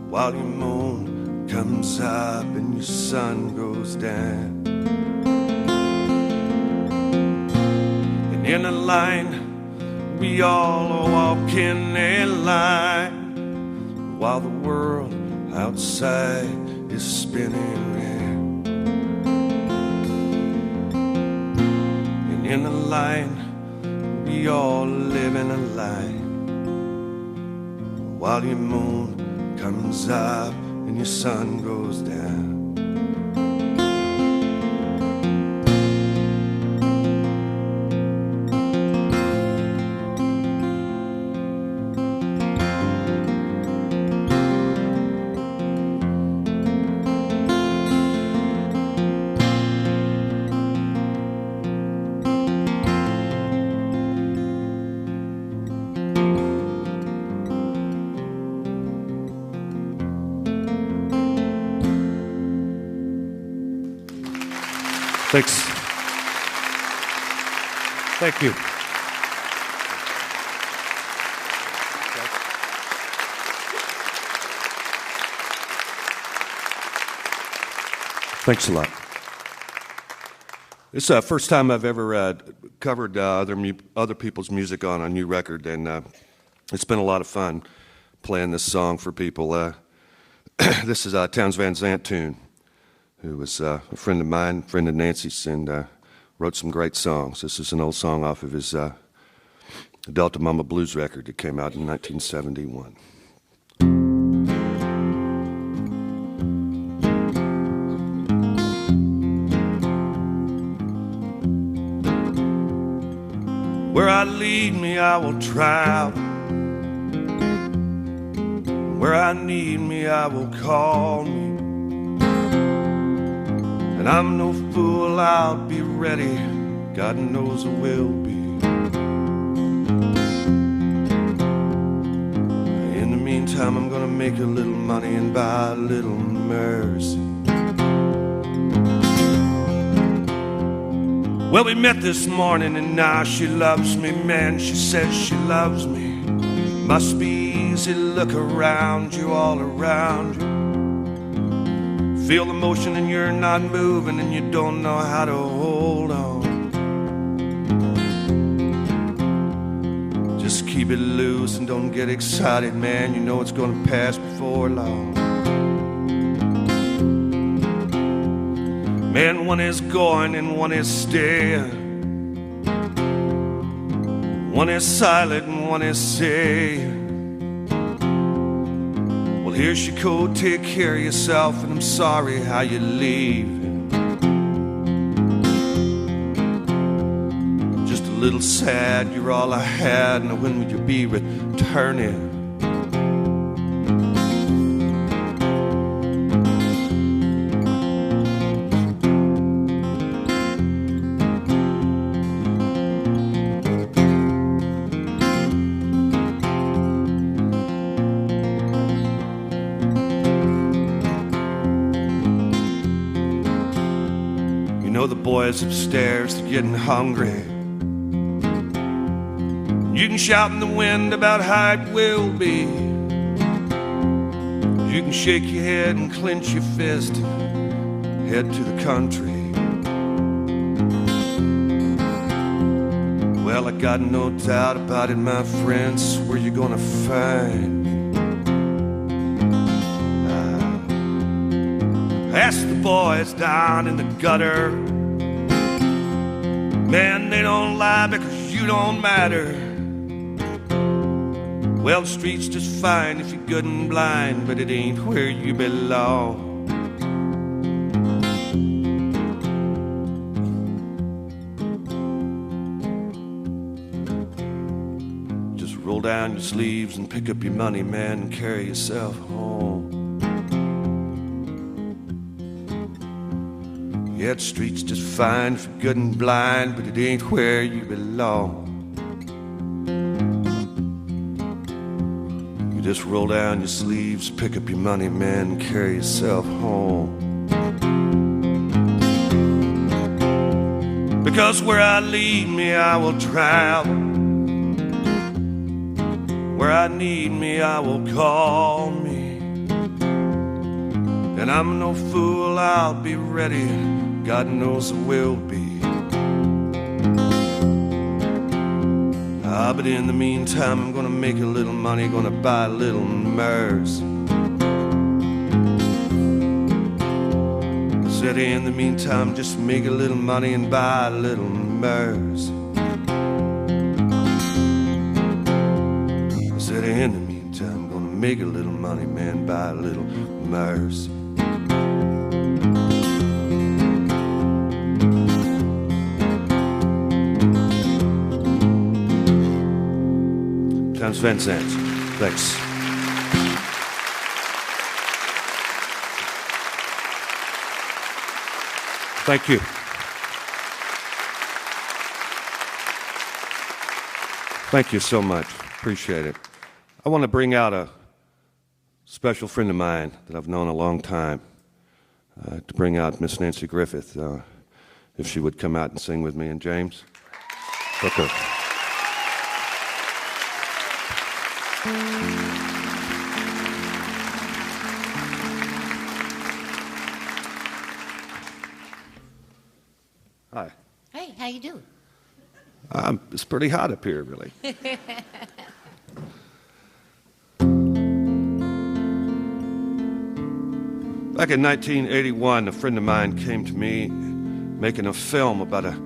while your moon comes up and your sun goes down. And in a line, we all walk in a line while the world outside is spinning round. And in a line, we all live in a line while your moon comes up and your sun goes down. Thanks. Thank you. Thanks a lot. This is the first time I've ever covered other people's music on a new record, and it's been a lot of fun playing this song for people. This is a Townes Van Zandt tune, who was a friend of mine, friend of Nanci's, and wrote some great songs. This is an old song off of his Delta Mama Blues record that came out in 1971. Where I lead me, I will travel. Where I need me, I will call me. And I'm no fool, I'll be ready. God knows I will be. In the meantime, I'm gonna make a little money and buy a little mercy. Well, we met this morning and now she loves me. Man, she says she loves me. Must be easy, look around you, all around you. Feel the motion and you're not moving and you don't know how to hold on. Just keep it loose and don't get excited, man. You know it's gonna pass before long. Man, one is going and one is staying. One is silent and one is saying, well, here she go, take care of yourself, and I'm sorry how you're leaving. Just a little sad, you're all I had, and when would you be returning? Boys upstairs, they're getting hungry. You can shout in the wind about how it will be. You can shake your head and clench your fist and head to the country. Well, I got no doubt about it, my friends, where you gonna find me. Ask the boys down in the gutter. Man, they don't lie because you don't matter. Well, the street's just fine if you're good and blind, but it ain't where you belong. Just roll down your sleeves and pick up your money, man, and carry yourself home. Yeah, the street's just fine if you're good and blind, but it ain't where you belong. You just roll down your sleeves, pick up your money, man, and carry yourself home. Because where I lead me, I will travel. Where I need me, I will call me. And I'm no fool, I'll be ready. God knows I will be. But in the meantime, I'm gonna make a little money, gonna buy a little mercy. I said in the meantime, just make a little money and buy a little mercy. I said in the meantime, I'm gonna make a little money, man, buy a little mercy. Thanks, Vincent. Thanks. Thank you. Thank you so much. Appreciate it. I want to bring out a special friend of mine that I've known a long time, to bring out Miss Nanci Griffith, if she would come out and sing with me. And James, book her. Hi. Hey, how you doing? It's pretty hot up here, really. Back in 1981, a friend of mine came to me making a film about a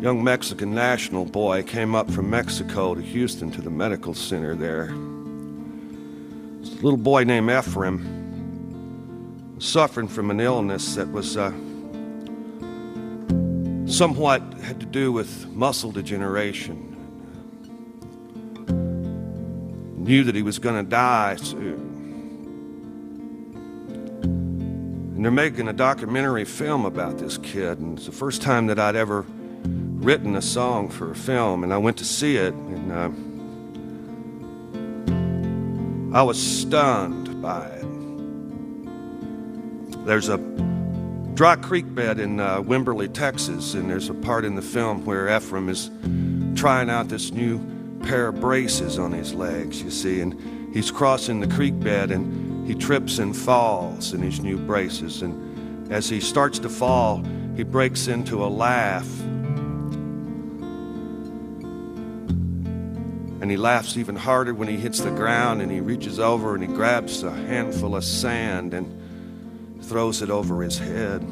young Mexican national boy came up from Mexico to Houston to the medical center there. This little boy named Ephraim was suffering from an illness that was somewhat had to do with muscle degeneration. Knew that he was going to die soon. And they're making a documentary film about this kid, and it's the first time that I'd ever written a song for a film, and I went to see it, and I was stunned by it. There's a dry creek bed in Wimberley, Texas, and there's a part in the film where Ephraim is trying out this new pair of braces on his legs, you see, and he's crossing the creek bed, and he trips and falls in his new braces, and as he starts to fall, he breaks into a laugh, and he laughs even harder when he hits the ground, and he reaches over and he grabs a handful of sand and throws it over his head.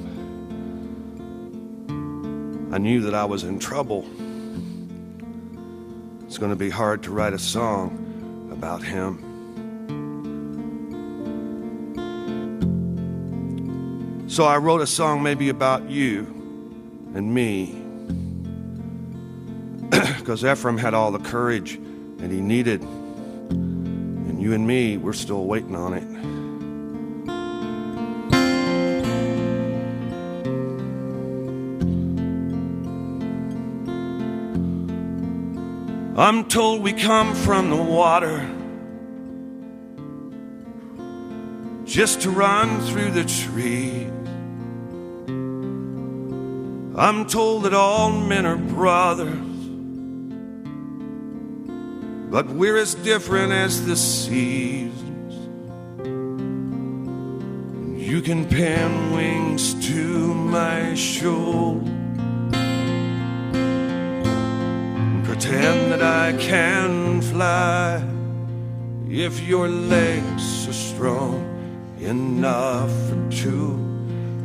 I knew that I was in trouble. It's going to be hard to write a song about him. So I wrote a song maybe about you and me, because Ephraim had all the courage that he needed, and you and me, we're still waiting on it. I'm told we come from the water just to run through the trees. I'm told that all men are brothers, but we're as different as the seasons. And you can pin wings to my shoulder, pretend that I can fly. If your legs are strong enough for two,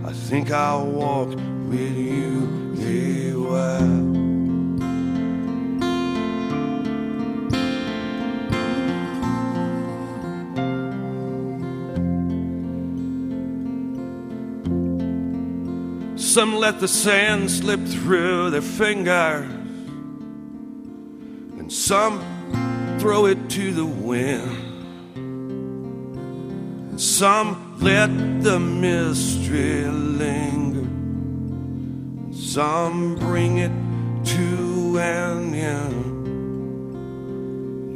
I think I'll walk with you a while. Some let the sand slip through their fingers, some throw it to the wind, and some let the mystery linger, and some bring it to an end.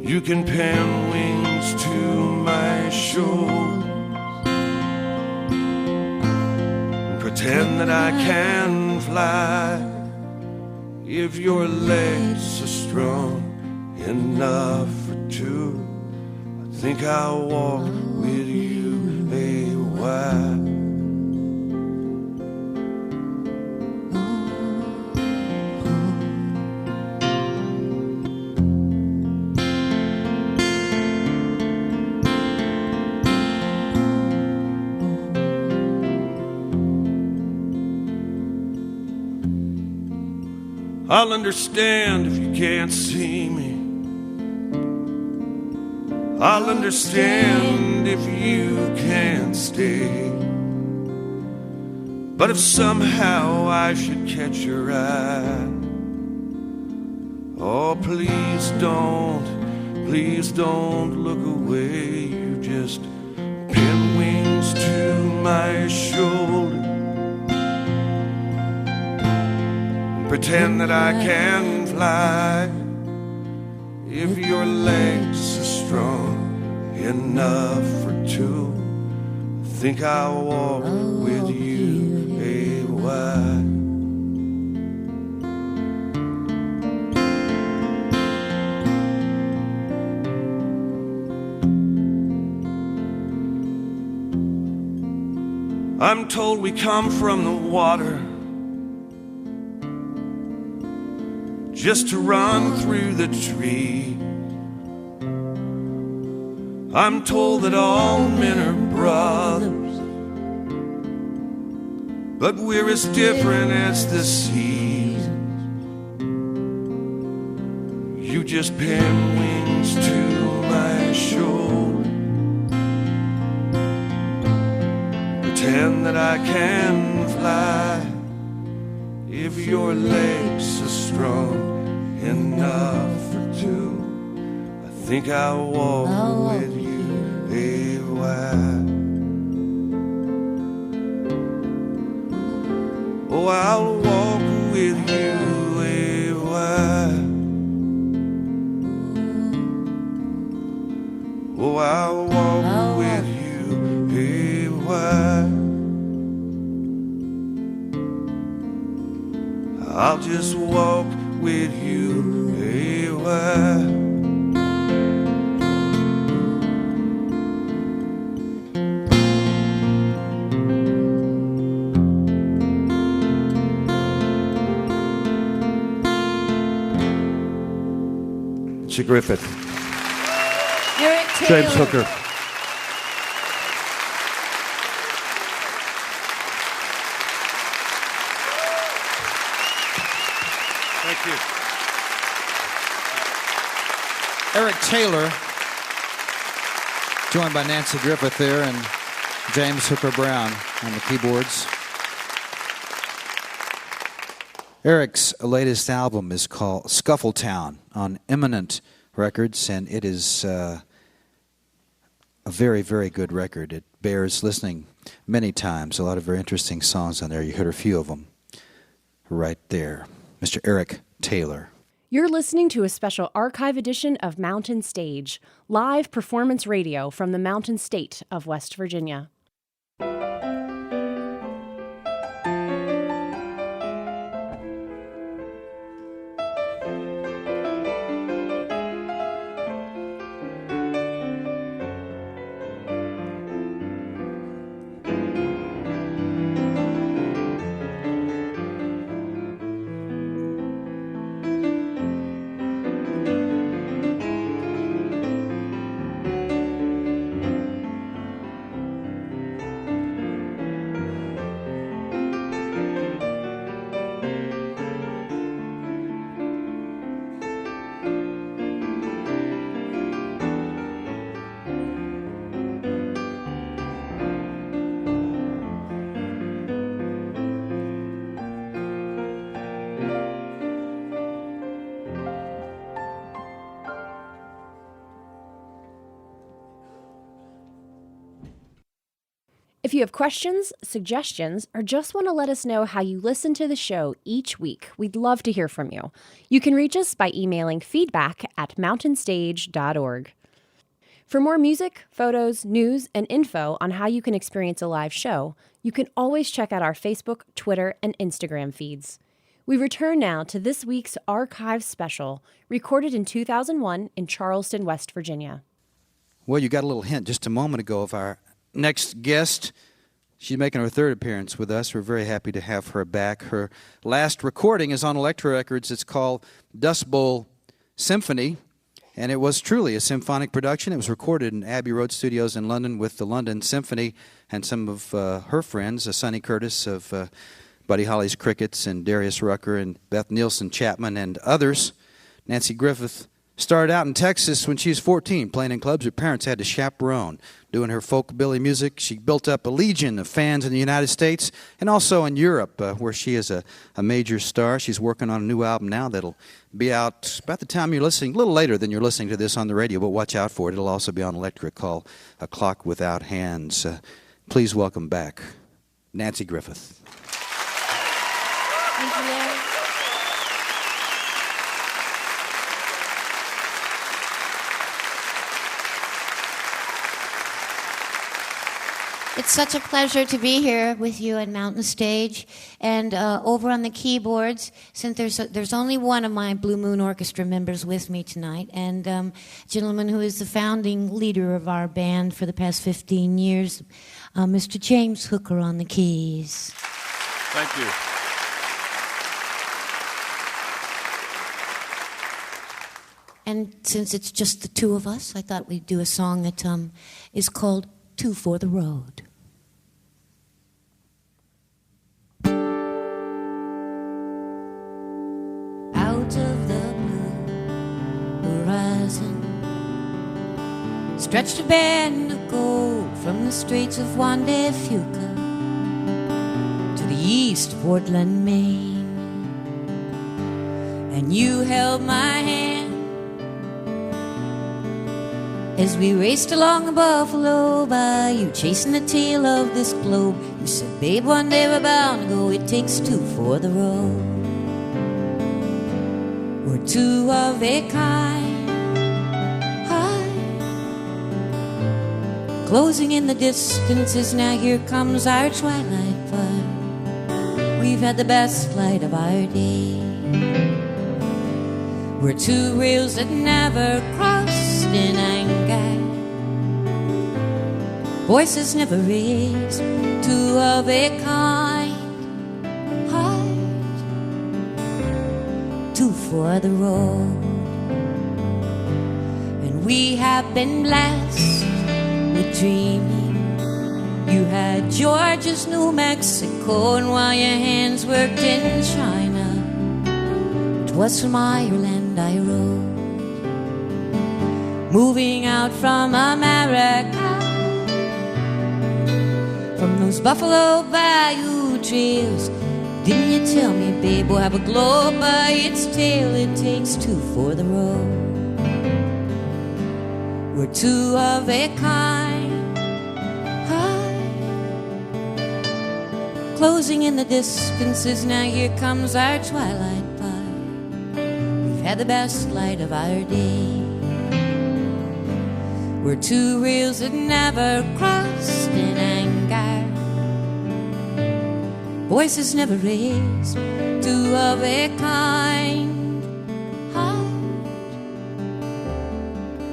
You can pin wings to my shoulders and pretend that I can fly. If your legs are strong enough for two, I think I'll walk with you a while. I'll understand if you can't see me. I'll understand if you can't stay. But if somehow I should catch your eye, oh, please don't look away. You just pin wings to my shoulder, pretend that I can fly. If your legs are strong enough for two, I think I'll walk with you a while. I'm told we come from the water just to run through the tree. I'm told that all men are brothers, but we're as different as the seas. You just pin wings to my shoulder, pretend that I can fly. If your legs are strong enough for two, I think I'll walk with you a while. Oh, I'll walk with you a while. Oh, I'll walk with you a while. I'll just walk with you a while. Griffith. Eric Taylor. James Hooker. Thank you. Eric Taylor, joined by Nanci Griffith there and James Hooker Brown on the keyboards. Eric's latest album is called Scuffletown on Eminent Records, and it is a very, very good record. It bears listening many times. A lot of very interesting songs on there. You heard a few of them right there. Mr. Eric Taylor. You're listening to a special archive edition of Mountain Stage, live performance radio from the Mountain State of West Virginia. If you have questions, suggestions, or just want to let us know how you listen to the show each week, we'd love to hear from you. You can reach us by emailing feedback@mountainstage.org. For more music, photos, news, and info on how you can experience a live show, you can always check out our Facebook, Twitter, and Instagram feeds. We return now to this week's archive special, recorded in 2001 in Charleston, West Virginia. Well, you got a little hint just a moment ago of our next guest. She's making her third appearance with us. We're very happy to have her back. Her last recording is on Elektra Records. It's called Dust Bowl Symphony, and it was truly a symphonic production. It was recorded in Abbey Road Studios in London with the London Symphony and some of her friends, Sonny Curtis of Buddy Holly's Crickets and Darius Rucker and Beth Nielsen Chapman and others. Nanci Griffith started out in Texas when she was 14, playing in clubs her parents had to chaperone, doing her folkbilly music. She built up a legion of fans in the United States and also in Europe, where she is a major star. She's working on a new album now that'll be out about the time you're listening, a little later than you're listening to this on the radio, but watch out for it. It'll also be on Elektra, called A Clock Without Hands. Please welcome back Nanci Griffith. Thank you, Larry. It's such a pleasure to be here with you at Mountain Stage, and over on the keyboards, since there's only one of my Blue Moon Orchestra members with me tonight, and a gentleman who is the founding leader of our band for the past 15 years, Mr. James Hooker on the keys. Thank you. And since it's just the two of us, I thought we'd do a song that is called Two for the Road. Out of the blue horizon stretched a band of gold from the straits of Juan de Fuca to the east of Portland, Maine. And you held my hand as we raced along the Buffalo Bayou, chasing the tail of this globe in We said, babe, one day we're bound to go. It takes two for the road. We're two of a kind, high. Closing in the distances, now here comes our twilight fire. We've had the best light of our day. We're two rails that never crossed in anger. Voices never raised, two of a kind, heart, two for the road. And we have been blessed with dreaming. You had Georgia's New Mexico, and while your hands worked in China, it was from Ireland I rode. Moving out from America, from those Buffalo Bayou trails. Didn't you tell me, babe, we'll have a globe by its tail? It takes two for the road. We're two of a kind, high. Closing in the distances, now here comes our twilight fire. We've had the best light of our day. We're two rails that never crossed in anger. Voices never raised, two of a kind, heart,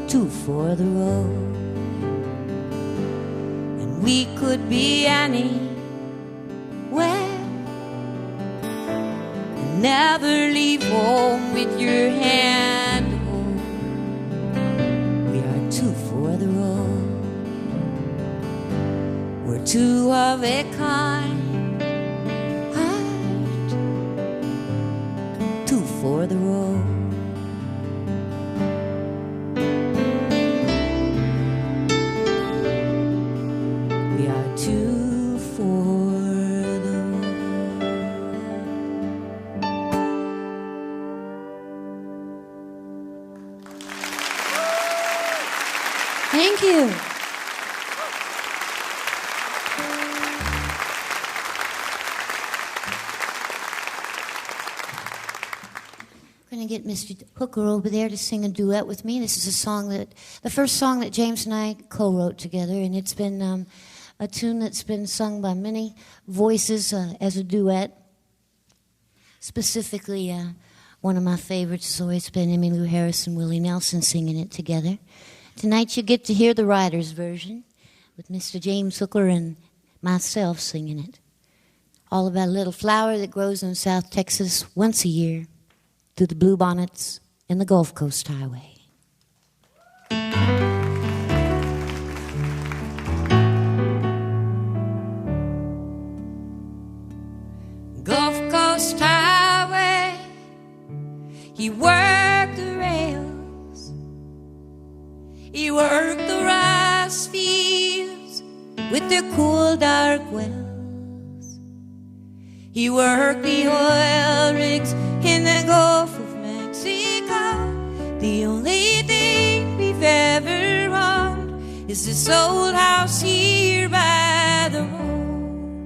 two for the road. And we could be anywhere, and never leave home with your hand to hold. We are two for the road. We're two of a kind, for the road. We are two for the road. Thank you. Get Mr. Hooker over there to sing a duet with me. This is the first song that James and I co-wrote together, and it's been a tune that's been sung by many voices as a duet. Specifically, one of my favorites has always been Emmylou Harris and Willie Nelson singing it together. Tonight you get to hear the writer's version with Mr. James Hooker and myself singing it. All about a little flower that grows in South Texas once a year, through the bluebonnets and the Gulf Coast Highway. Gulf Coast Highway, he worked the rails, he worked the rice fields with their cool dark wells, he worked the oil rigs in the Gulf of Mexico. The only thing we've ever owned is this old house here by the road.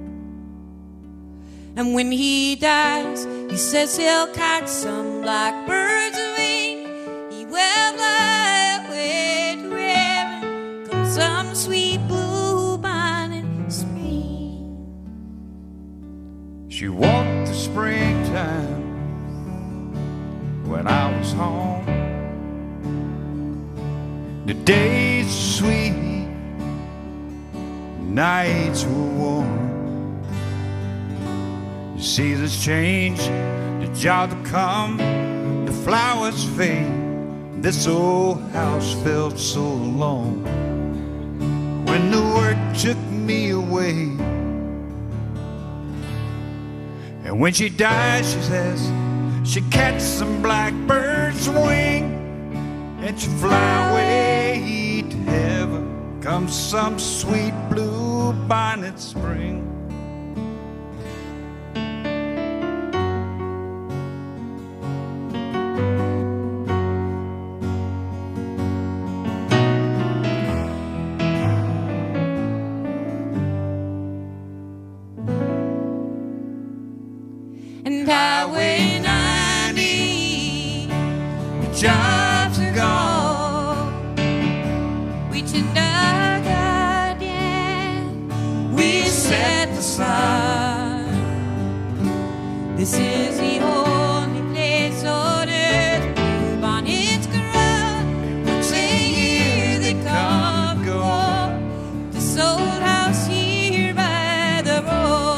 And when he dies, he says he'll catch some blackbird's wing. He will fly away to heaven, come some sweet blue bonnet spring. She walked the springtime when I was home. The days were sweet, nights were warm. The seasons change, the jobs come, the flowers fade. This old house felt so alone when the work took me away. And when she died, she says she catch some blackbird's wing and she fly away to heaven, come some sweet blue bonnet spring. and our guardian, we set the sun. This is the only place on earth bonnets grow. Once a year they come and go. This old house here by the road.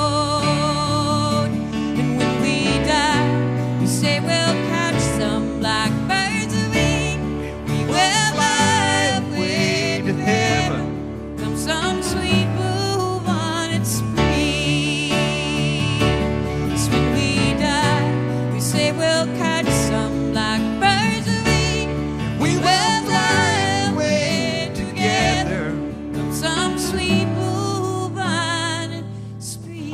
And when we die, we say we'll catch some blackbirds a wing. We will fly away to heaven. Come some sweet blue bonnet spring. So when we die, we say we'll catch some blackbirds a wing. We will fly away together. Come some sweet blue bonnet spring.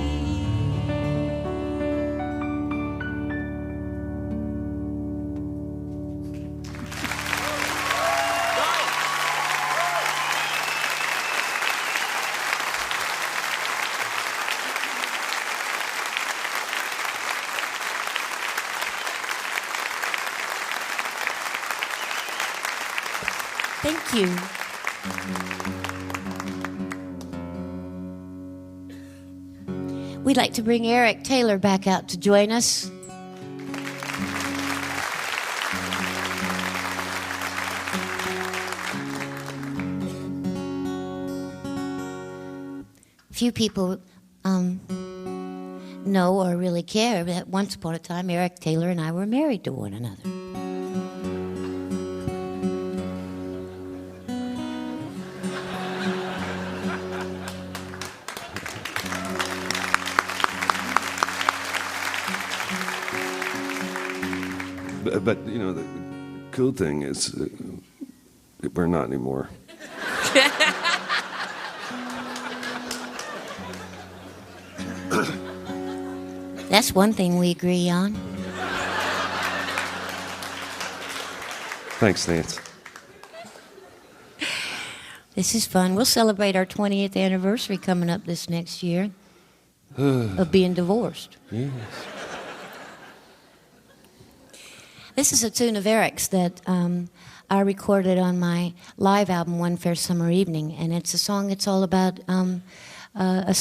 Thank you. We'd like to bring Eric Taylor back out to join us. Few people know or really care that once upon a time Eric Taylor and I were married to one another. But you know, the cool thing is we're not anymore. That's one thing we agree on. Thanks, Nancy. This is fun. We'll celebrate our 20th anniversary coming up this next year of being divorced. Yes. This is a tune of Eric's that I recorded on my live album, One Fair Summer Evening, and it's a song that's all about a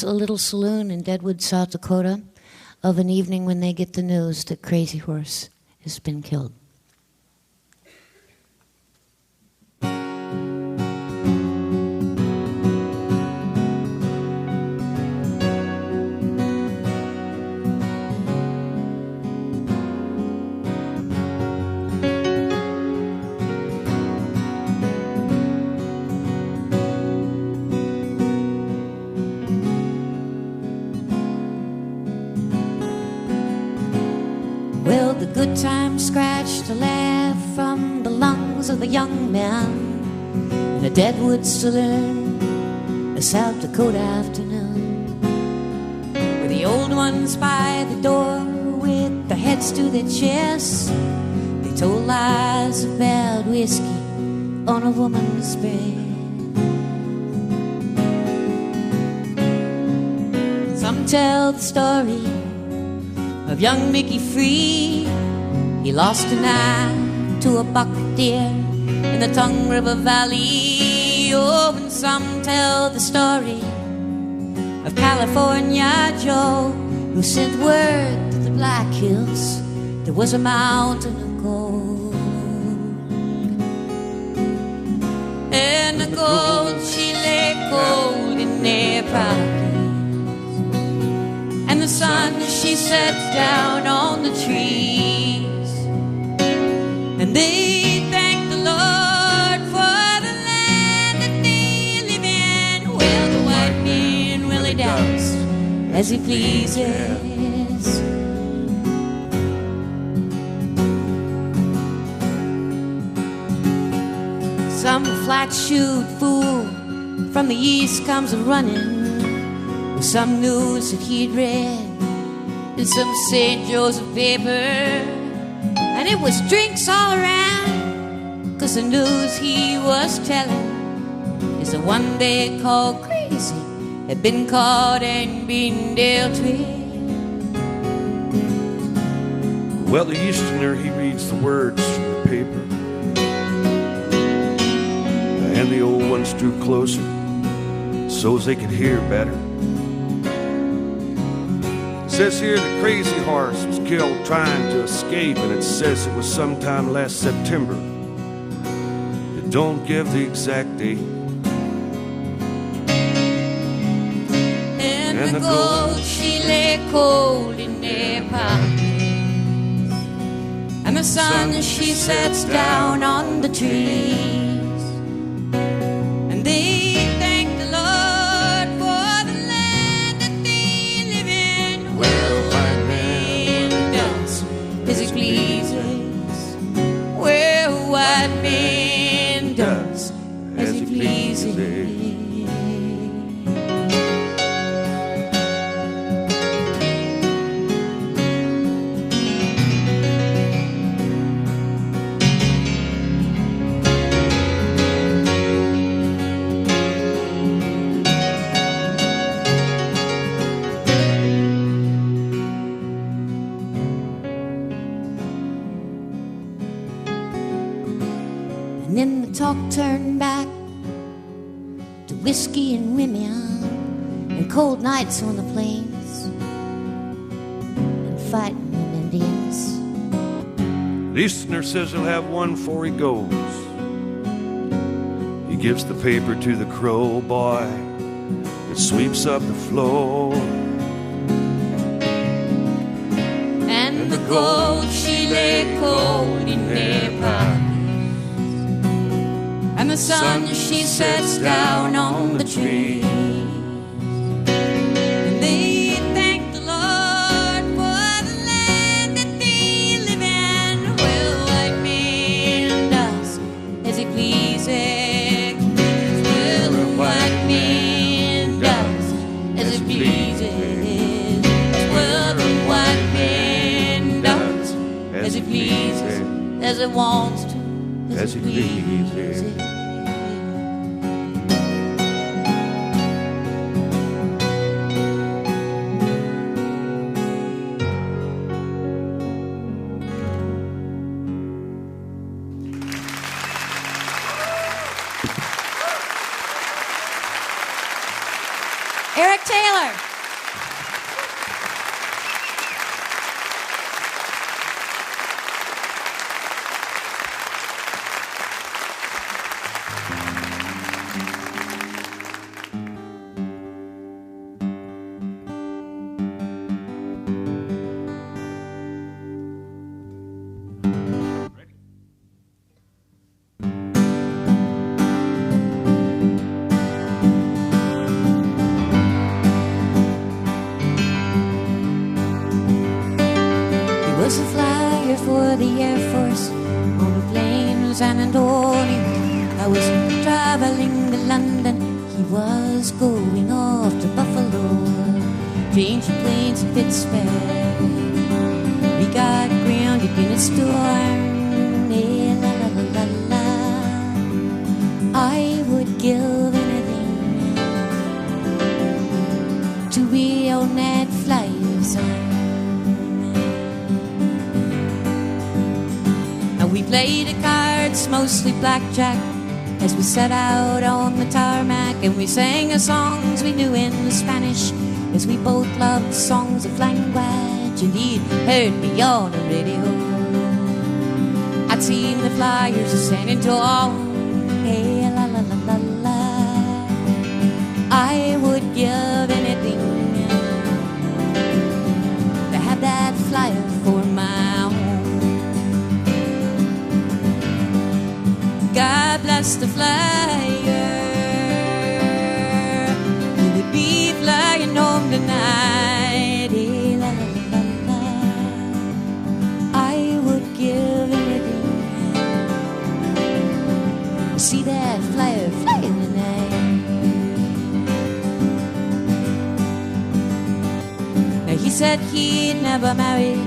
little saloon in Deadwood, South Dakota, of an evening when they get the news that Crazy Horse has been killed. Well, the good times scratched a laugh from the lungs of the young man in a Deadwood saloon, a South Dakota afternoon, where the old ones by the door with their heads to their chests, they told lies of bad whiskey on a woman's bed. Some tell the story of young Mickey Free. He lost an eye to a buck deer in the Tongue River Valley. Oh, and some tell the story of California Joe, who sent word to the Black Hills there was a mountain of gold. And the gold she lay cold in their pockets, and the sun she set down on the trees, and they thank the Lord for the land that they live in. Well, the white man, well, he does as he pleases. Some flat-shoed fool from the east comes a-running with some news that he'd read in some St. Joseph paper, and it was drinks all around, 'cause the news he was telling is the one they call crazy had been caught and been dealt with. Well, the Easterner, he reads the words from the paper, and and the old ones drew closer so's they could hear better. It says here the crazy horse was killed trying to escape, and it says it was sometime last September. It don't give the exact date. And the gold, she lay cold in their pockets, and the sun, she sets down on the trees, and they thank the Lord for the land that they live in. Well, white man does as he pleases. Well, white man does as he pleases. And then the talk turned back to whiskey and women and cold nights on the plains and fighting with Indians. The Easterner says he'll have one before he goes. He gives the paper to the crow boy that sweeps up the floor. And the gold, she lay cold in their pockets, and the sun, she sets down on the tree. And they thank the Lord for the land that they live in. Well, white man does as he pleases. Well, white man does as he pleases. Well, white man does as he pleases, as he wants to, as he pleases. Eric Taylor. Was a flyer for the Air Force on the plains San Antonio. I was traveling to London, he was going off to Buffalo, changing planes in Pittsburgh. We got grounded in a storm, eh, la la la la la. I would give anything to be on that flyer song. We played the cards, mostly blackjack, as we set out on the tarmac, and we sang the songs we knew in Spanish, as we both loved songs of language, and he'd heard me on the radio. I'd seen the flyers of San Antonio, hey, la la la la la. I would give anything to have that flyer for my home. God bless the flyer, we would be flying home tonight, eh, la, la, la, la. I would give anything to see that flyer flying tonight. Now he said he'd never marry,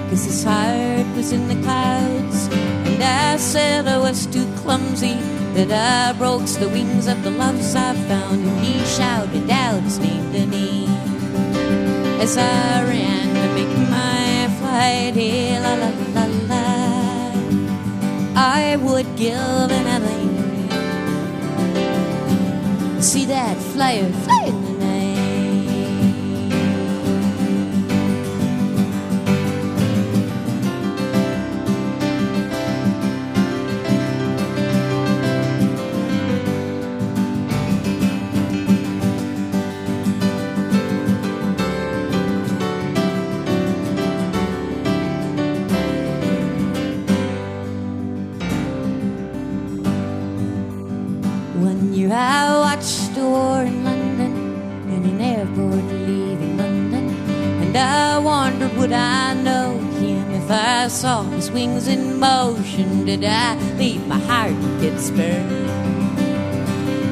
'cause his heart was in the clouds. And I said I was too clumsy, that I broke the wings of the loves I found. And he shouted out his name to me as I ran to make my flight. Hey, la la la la. I would give anything that flyer fly in the night. One year I watched a war in London, in an airport leaving London, and I wondered would I know him if I saw his wings in motion. Did I leave my heart in Pittsburgh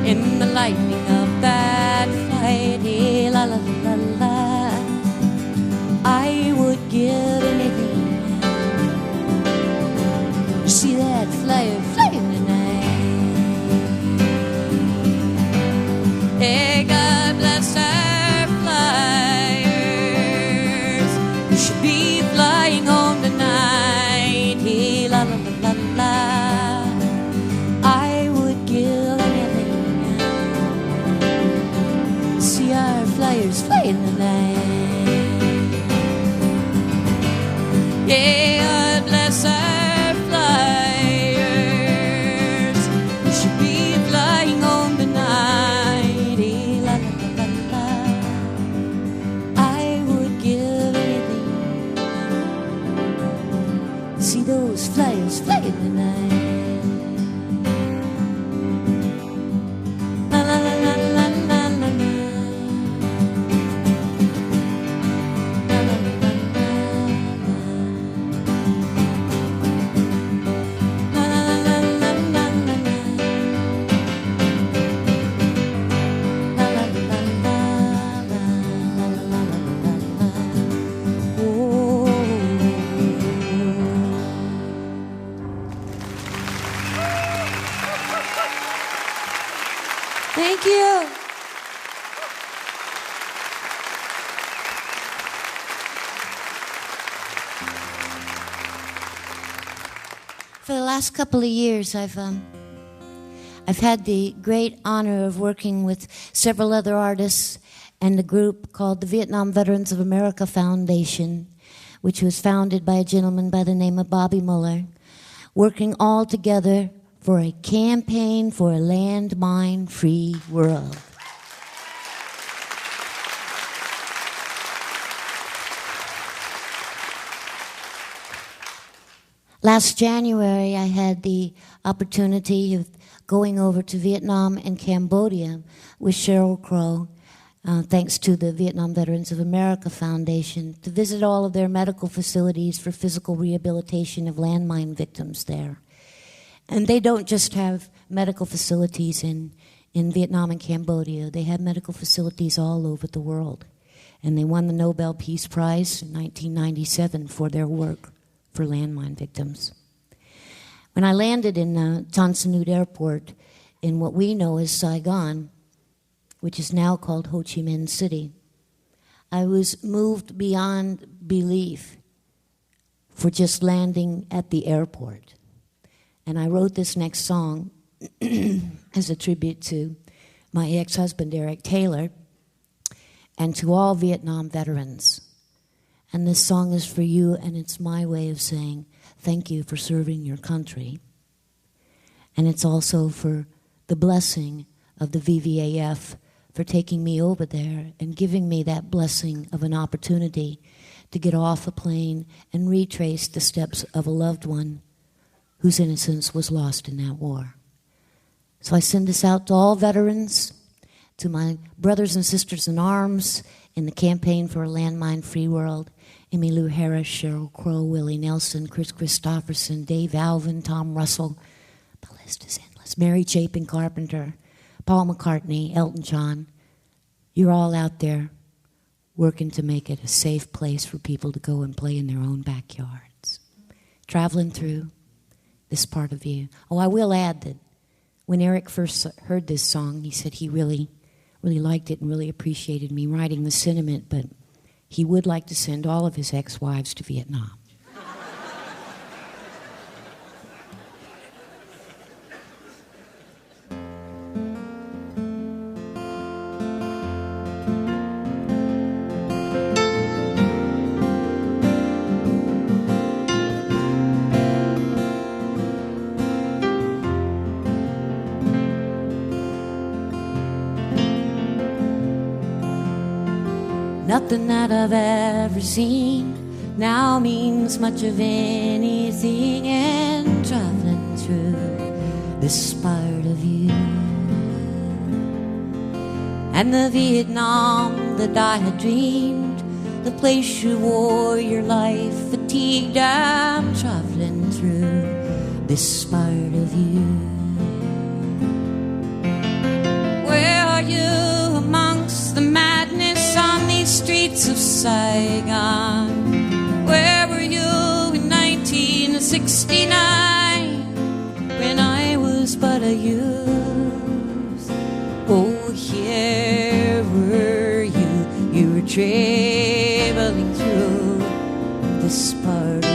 in the lightning of that flight? Hey, la la la la, I would give anything to see that flyer flying tonight. Hey, God bless our flyers who should be flying home tonight. Hey, la la la la la, I would give anything to see our flyers flying tonight. Yeah, God bless our flyers who should be flying home tonight. See those flyers flying tonight. La la la la la la la la. La la la la la. La la la la la la la. La la la la la la la la. Oh. Thank you. For the last couple of years, I've had the great honor of working with several other artists and a group called the Vietnam Veterans of America Foundation, which was founded by a gentleman by the name of Bobby Muller, working all together for a campaign for a landmine-free world. Last January, I had the opportunity of going over to Vietnam and Cambodia with Sheryl Crow, thanks to the Vietnam Veterans of America Foundation, to visit all of their medical facilities for physical rehabilitation of landmine victims there. And they don't just have medical facilities in Vietnam and Cambodia. They have medical facilities all over the world. And they won the Nobel Peace Prize in 1997 for their work for landmine victims. When I landed in Tan Son Nhut Airport in what we know as Saigon, which is now called Ho Chi Minh City, I was moved beyond belief for just landing at the airport. And I wrote this next song as a tribute to my ex-husband, Eric Taylor, and to all Vietnam veterans. And this song is for you, and it's my way of saying thank you for serving your country. And it's also for the blessing of the VVAF for taking me over there and giving me that blessing of an opportunity to get off a plane and retrace the steps of a loved one whose innocence was lost in that war. So I send this out to all veterans, to my brothers and sisters in arms in the campaign for a landmine-free world, Emmylou Harris, Sheryl Crow, Willie Nelson, Chris Christopherson, Dave Alvin, Tom Russell. The list is endless. Mary Chapin Carpenter, Paul McCartney, Elton John. You're all out there working to make it a safe place for people to go and play in their own backyards. Traveling through this part of you. Oh, I will add that when Eric first heard this song, he said he really liked it and really appreciated me writing the sentiment, but he would like to send all of his ex-wives to Vietnam. Nothing that I've ever seen now means much of anything, and traveling through this part of you and the Vietnam that I had dreamed, the place you wore your life fatigued. I'm traveling through this part of you. Where are you amongst the madness on these streets of Saigon? Where were you in 1969 when I was but a youth? Oh, here were you, you were traveling through this part of you.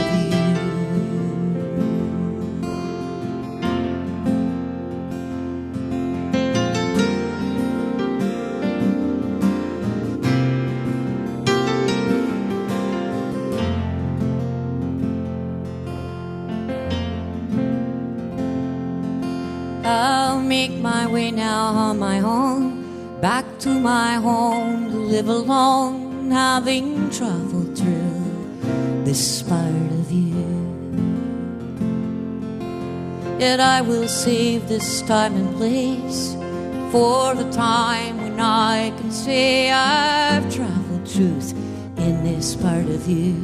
I'll make my way now on my own, back to my home to live alone, having traveled through this part of you. Yet I will save this time and place for the time when I can say I've traveled truth in this part of you.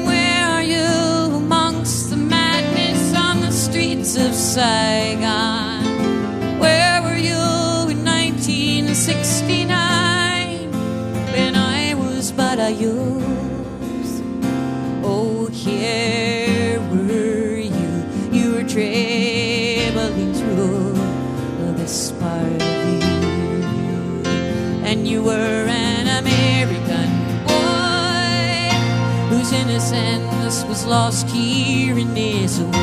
Where are you amongst the madness on the streets of Saigon? Where were you in 1969 when I was but a youth? Oh, here were you, you were traveling through this part of you, and you were an American boy whose innocence was lost here in this war.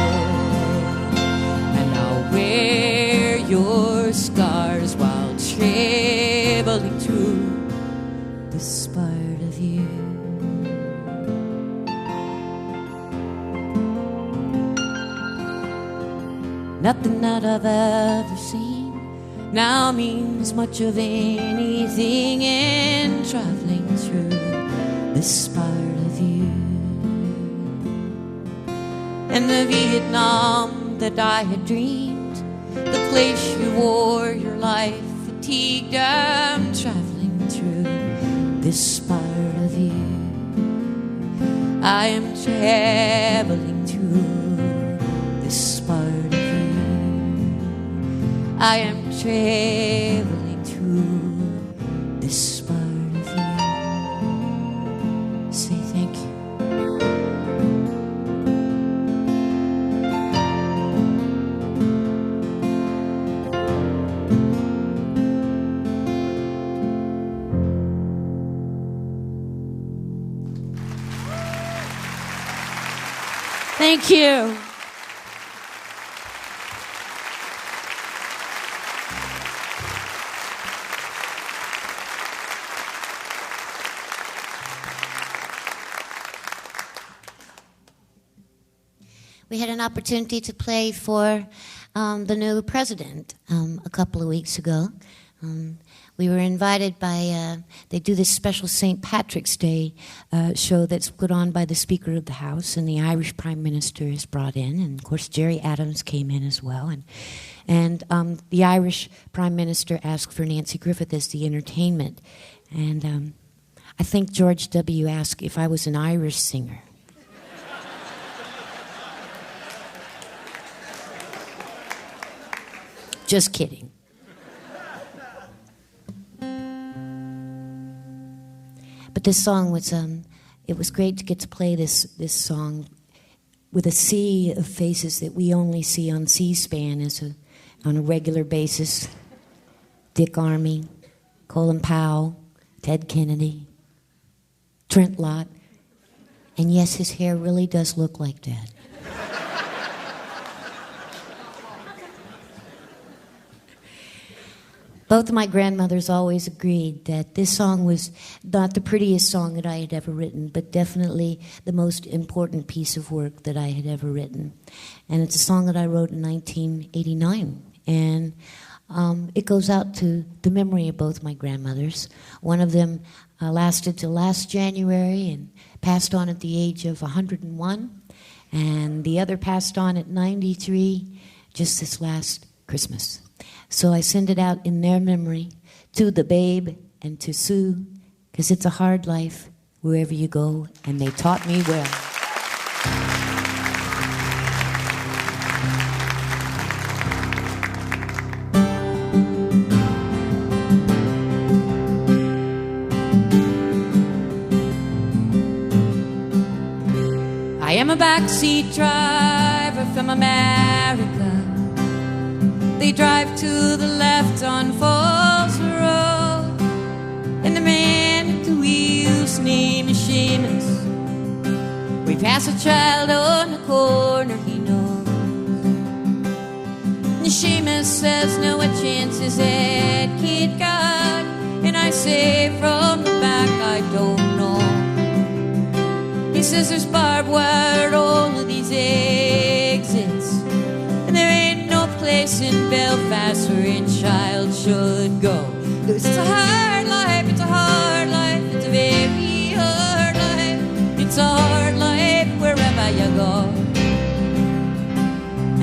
And I'll wear your scars while traveling through this part of you. Nothing that I've ever seen now means much of anything, in traveling through this part of you. And the Vietnam that I had dreamed, the place you wore your life fatigued, I'm traveling through this part of you. I am traveling through this part of you. I am traveling through this part of you. Say thank you. Thank you. We had an opportunity to play for the new president a couple of weeks ago. We were invited by, they do this special St. Patrick's Day show that's put on by the Speaker of the House, and the Irish Prime Minister is brought in, and of course Jerry Adams came in as well. And the Irish Prime Minister asked for Nanci Griffith as the entertainment. And I think George W. asked if I was an Irish singer. Just kidding. But this song was, it was great to get to play this song with a sea of faces that we only see on C-SPAN on a regular basis. Dick Armey, Colin Powell, Ted Kennedy, Trent Lott. And yes, his hair really does look like that. Both of my grandmothers always agreed that this song was not the prettiest song that I had ever written, but definitely the most important piece of work that I had ever written. And it's a song that I wrote in 1989. And It goes out to the memory of both my grandmothers. One of them lasted till last January and passed on at the age of 101, and the other passed on at 93 just this last Christmas. So I send it out in their memory to the babe and to Sue, because it's a hard life wherever you go, and they taught me well. I am a backseat driver from America. They drive to the left on Falls Road, and the man at the wheel's name is Seamus. We pass a child on the corner, he knows. And Seamus says, no, what chance is that kid got? And I say from the back, I don't know. He says there's barbed wire at all of these exits, and there ain't no place in Belfast where a child should go. It's a hard life, it's a hard life, it's a very hard life. It's a hard life wherever you go.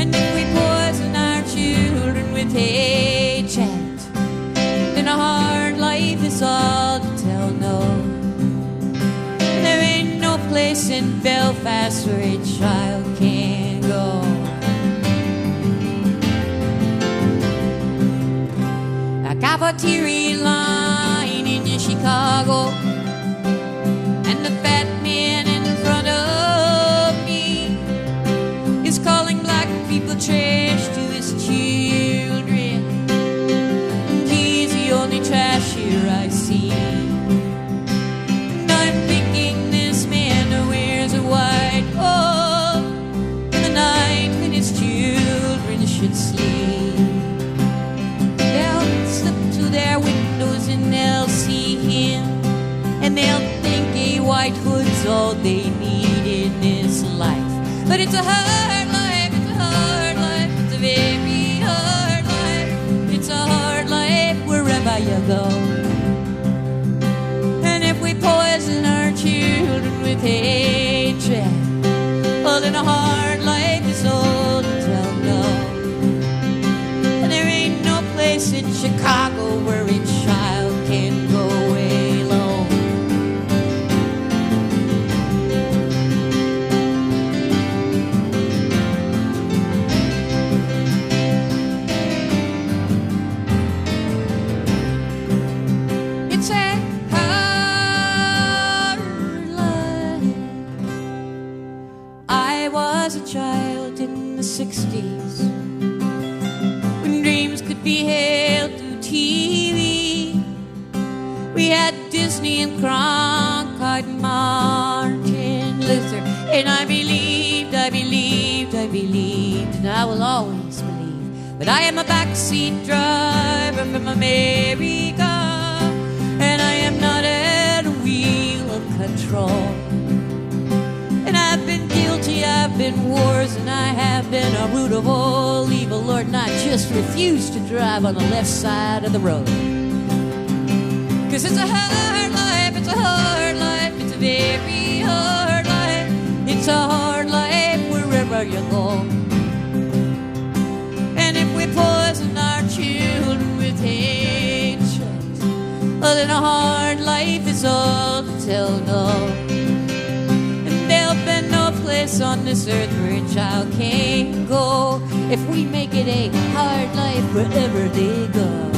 And if we poison our children with hatred, then a hard life is all to tell no. There ain't no place in Belfast where a child can go. A cafeteria line in Chicago, and the fat man in front of me is calling black people trash to his children. He's the only trash here I see. Sleep. They'll slip to their windows and they'll see him, and they'll think a white hood's all they need in this life. But it's a hard life, it's a hard life, it's a very hard life. It's a hard life wherever you go. And if we poison our children with hatred, well, then a hard life is all to tell no. Place in Chicago where a child can go alone. It's a hard life. I was a child in the 60s, dreams could be held through TV. We had Disney and Cronkite and Martin Luther, and I believed, and I will always believe. But I am a backseat driver from America, and I am not at a wheel of control. And I've been guilty, I've been wars, and I have been a root of all evil, Lord, and I just refuse to drive on the left side of the road. 'Cause it's a hard life, it's a hard life, it's a very hard life. It's a hard life wherever you go. And if we poison our children with hatred, well, then a hard life is all to tell no. There'll be no place on this earth where a child can't go if we make it a hard life wherever they go.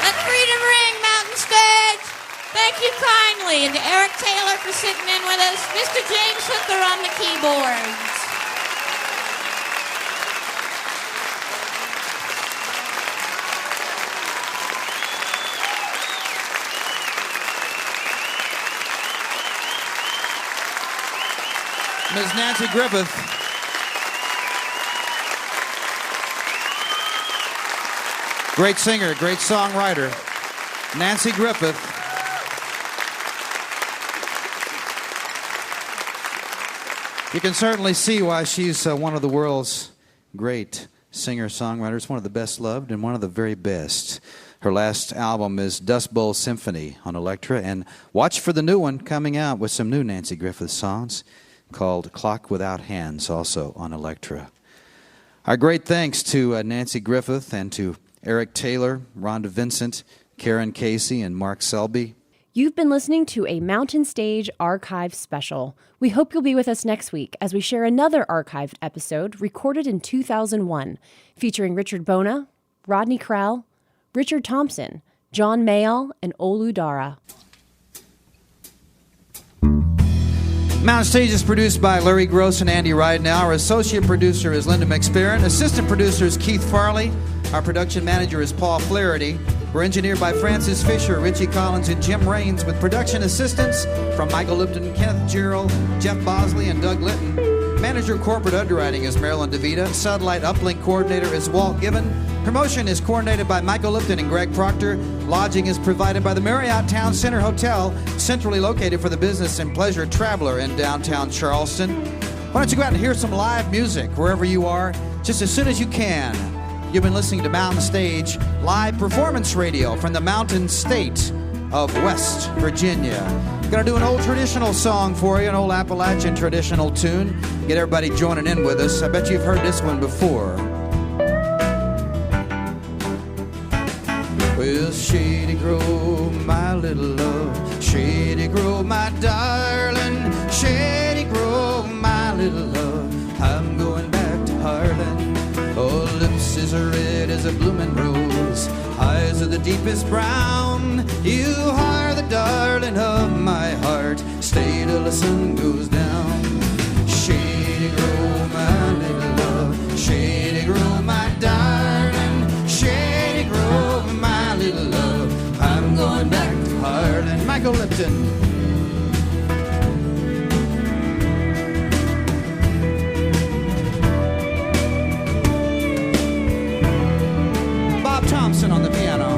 Let freedom ring, Mountain Stage. Thank you kindly, and to Eric Taylor for sitting in with us, Mr. James Hooker on the keyboards. Ms. Nanci Griffith. Great singer, great songwriter. Nanci Griffith. You can certainly see why she's one of the world's great singer-songwriters, one of the best loved and one of the very best. Her last album is Dust Bowl Symphony on Elektra, and watch for the new one coming out with some new Nanci Griffith songs called Clock Without Hands, also on Elektra. Our great thanks to Nanci Griffith and to Eric Taylor, Rhonda Vincent, Karen Casey, and Mark Selby. You've been listening to a Mountain Stage Archive special. We hope you'll be with us next week as we share another archived episode recorded in 2001, featuring Richard Bona, Rodney Crowell, Richard Thompson, John Mayall, and Olu Dara. Mountain Stage is produced by Larry Gross and Andy Ridenau. Our associate producer is Linda McSparron. Assistant producer is Keith Farley. Our production manager is Paul Flaherty. We're engineered by Francis Fisher, Richie Collins, and Jim Raines, with production assistance from Michael Lipton, Kenneth Gerald, Jeff Bosley, and Doug Litton. Manager of Corporate Underwriting is Marilyn DeVita. Satellite Uplink Coordinator is Walt Given. Promotion is coordinated by Michael Lipton and Greg Proctor. Lodging is provided by the Marriott Town Center Hotel, centrally located for the business and pleasure traveler in downtown Charleston. Why don't you go out and hear some live music wherever you are, just as soon as you can. You've been listening to Mountain Stage live performance radio from the Mountain State of West Virginia. Gonna do an old traditional song for you, an old Appalachian traditional tune. Get everybody joining in with us. I bet you've heard this one before. Well, Shady Grove, my little love, Shady Grove, my darling, Shady Grove, my little love, I'm going back to Harlan. Oh, lips as red as a blooming rose, eyes are the deepest brown. You are the darling of my heart, stay till the sun goes down. Shady Grove, my little love, Shady Grove, my darling, Shady Grove, my little love, I'm going back to Harlan. Michael Lipton. Thompson on the piano.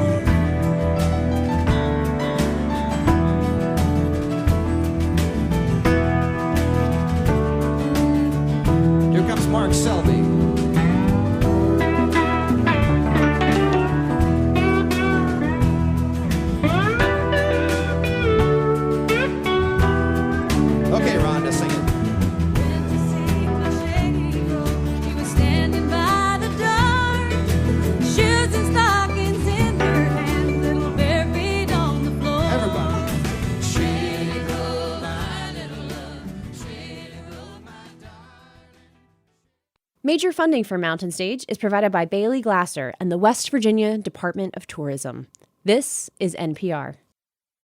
Here comes Mark Selby. Okay, Rhonda, sing it. Major funding for Mountain Stage is provided by Bailey Glasser and the West Virginia Department of Tourism. This is NPR.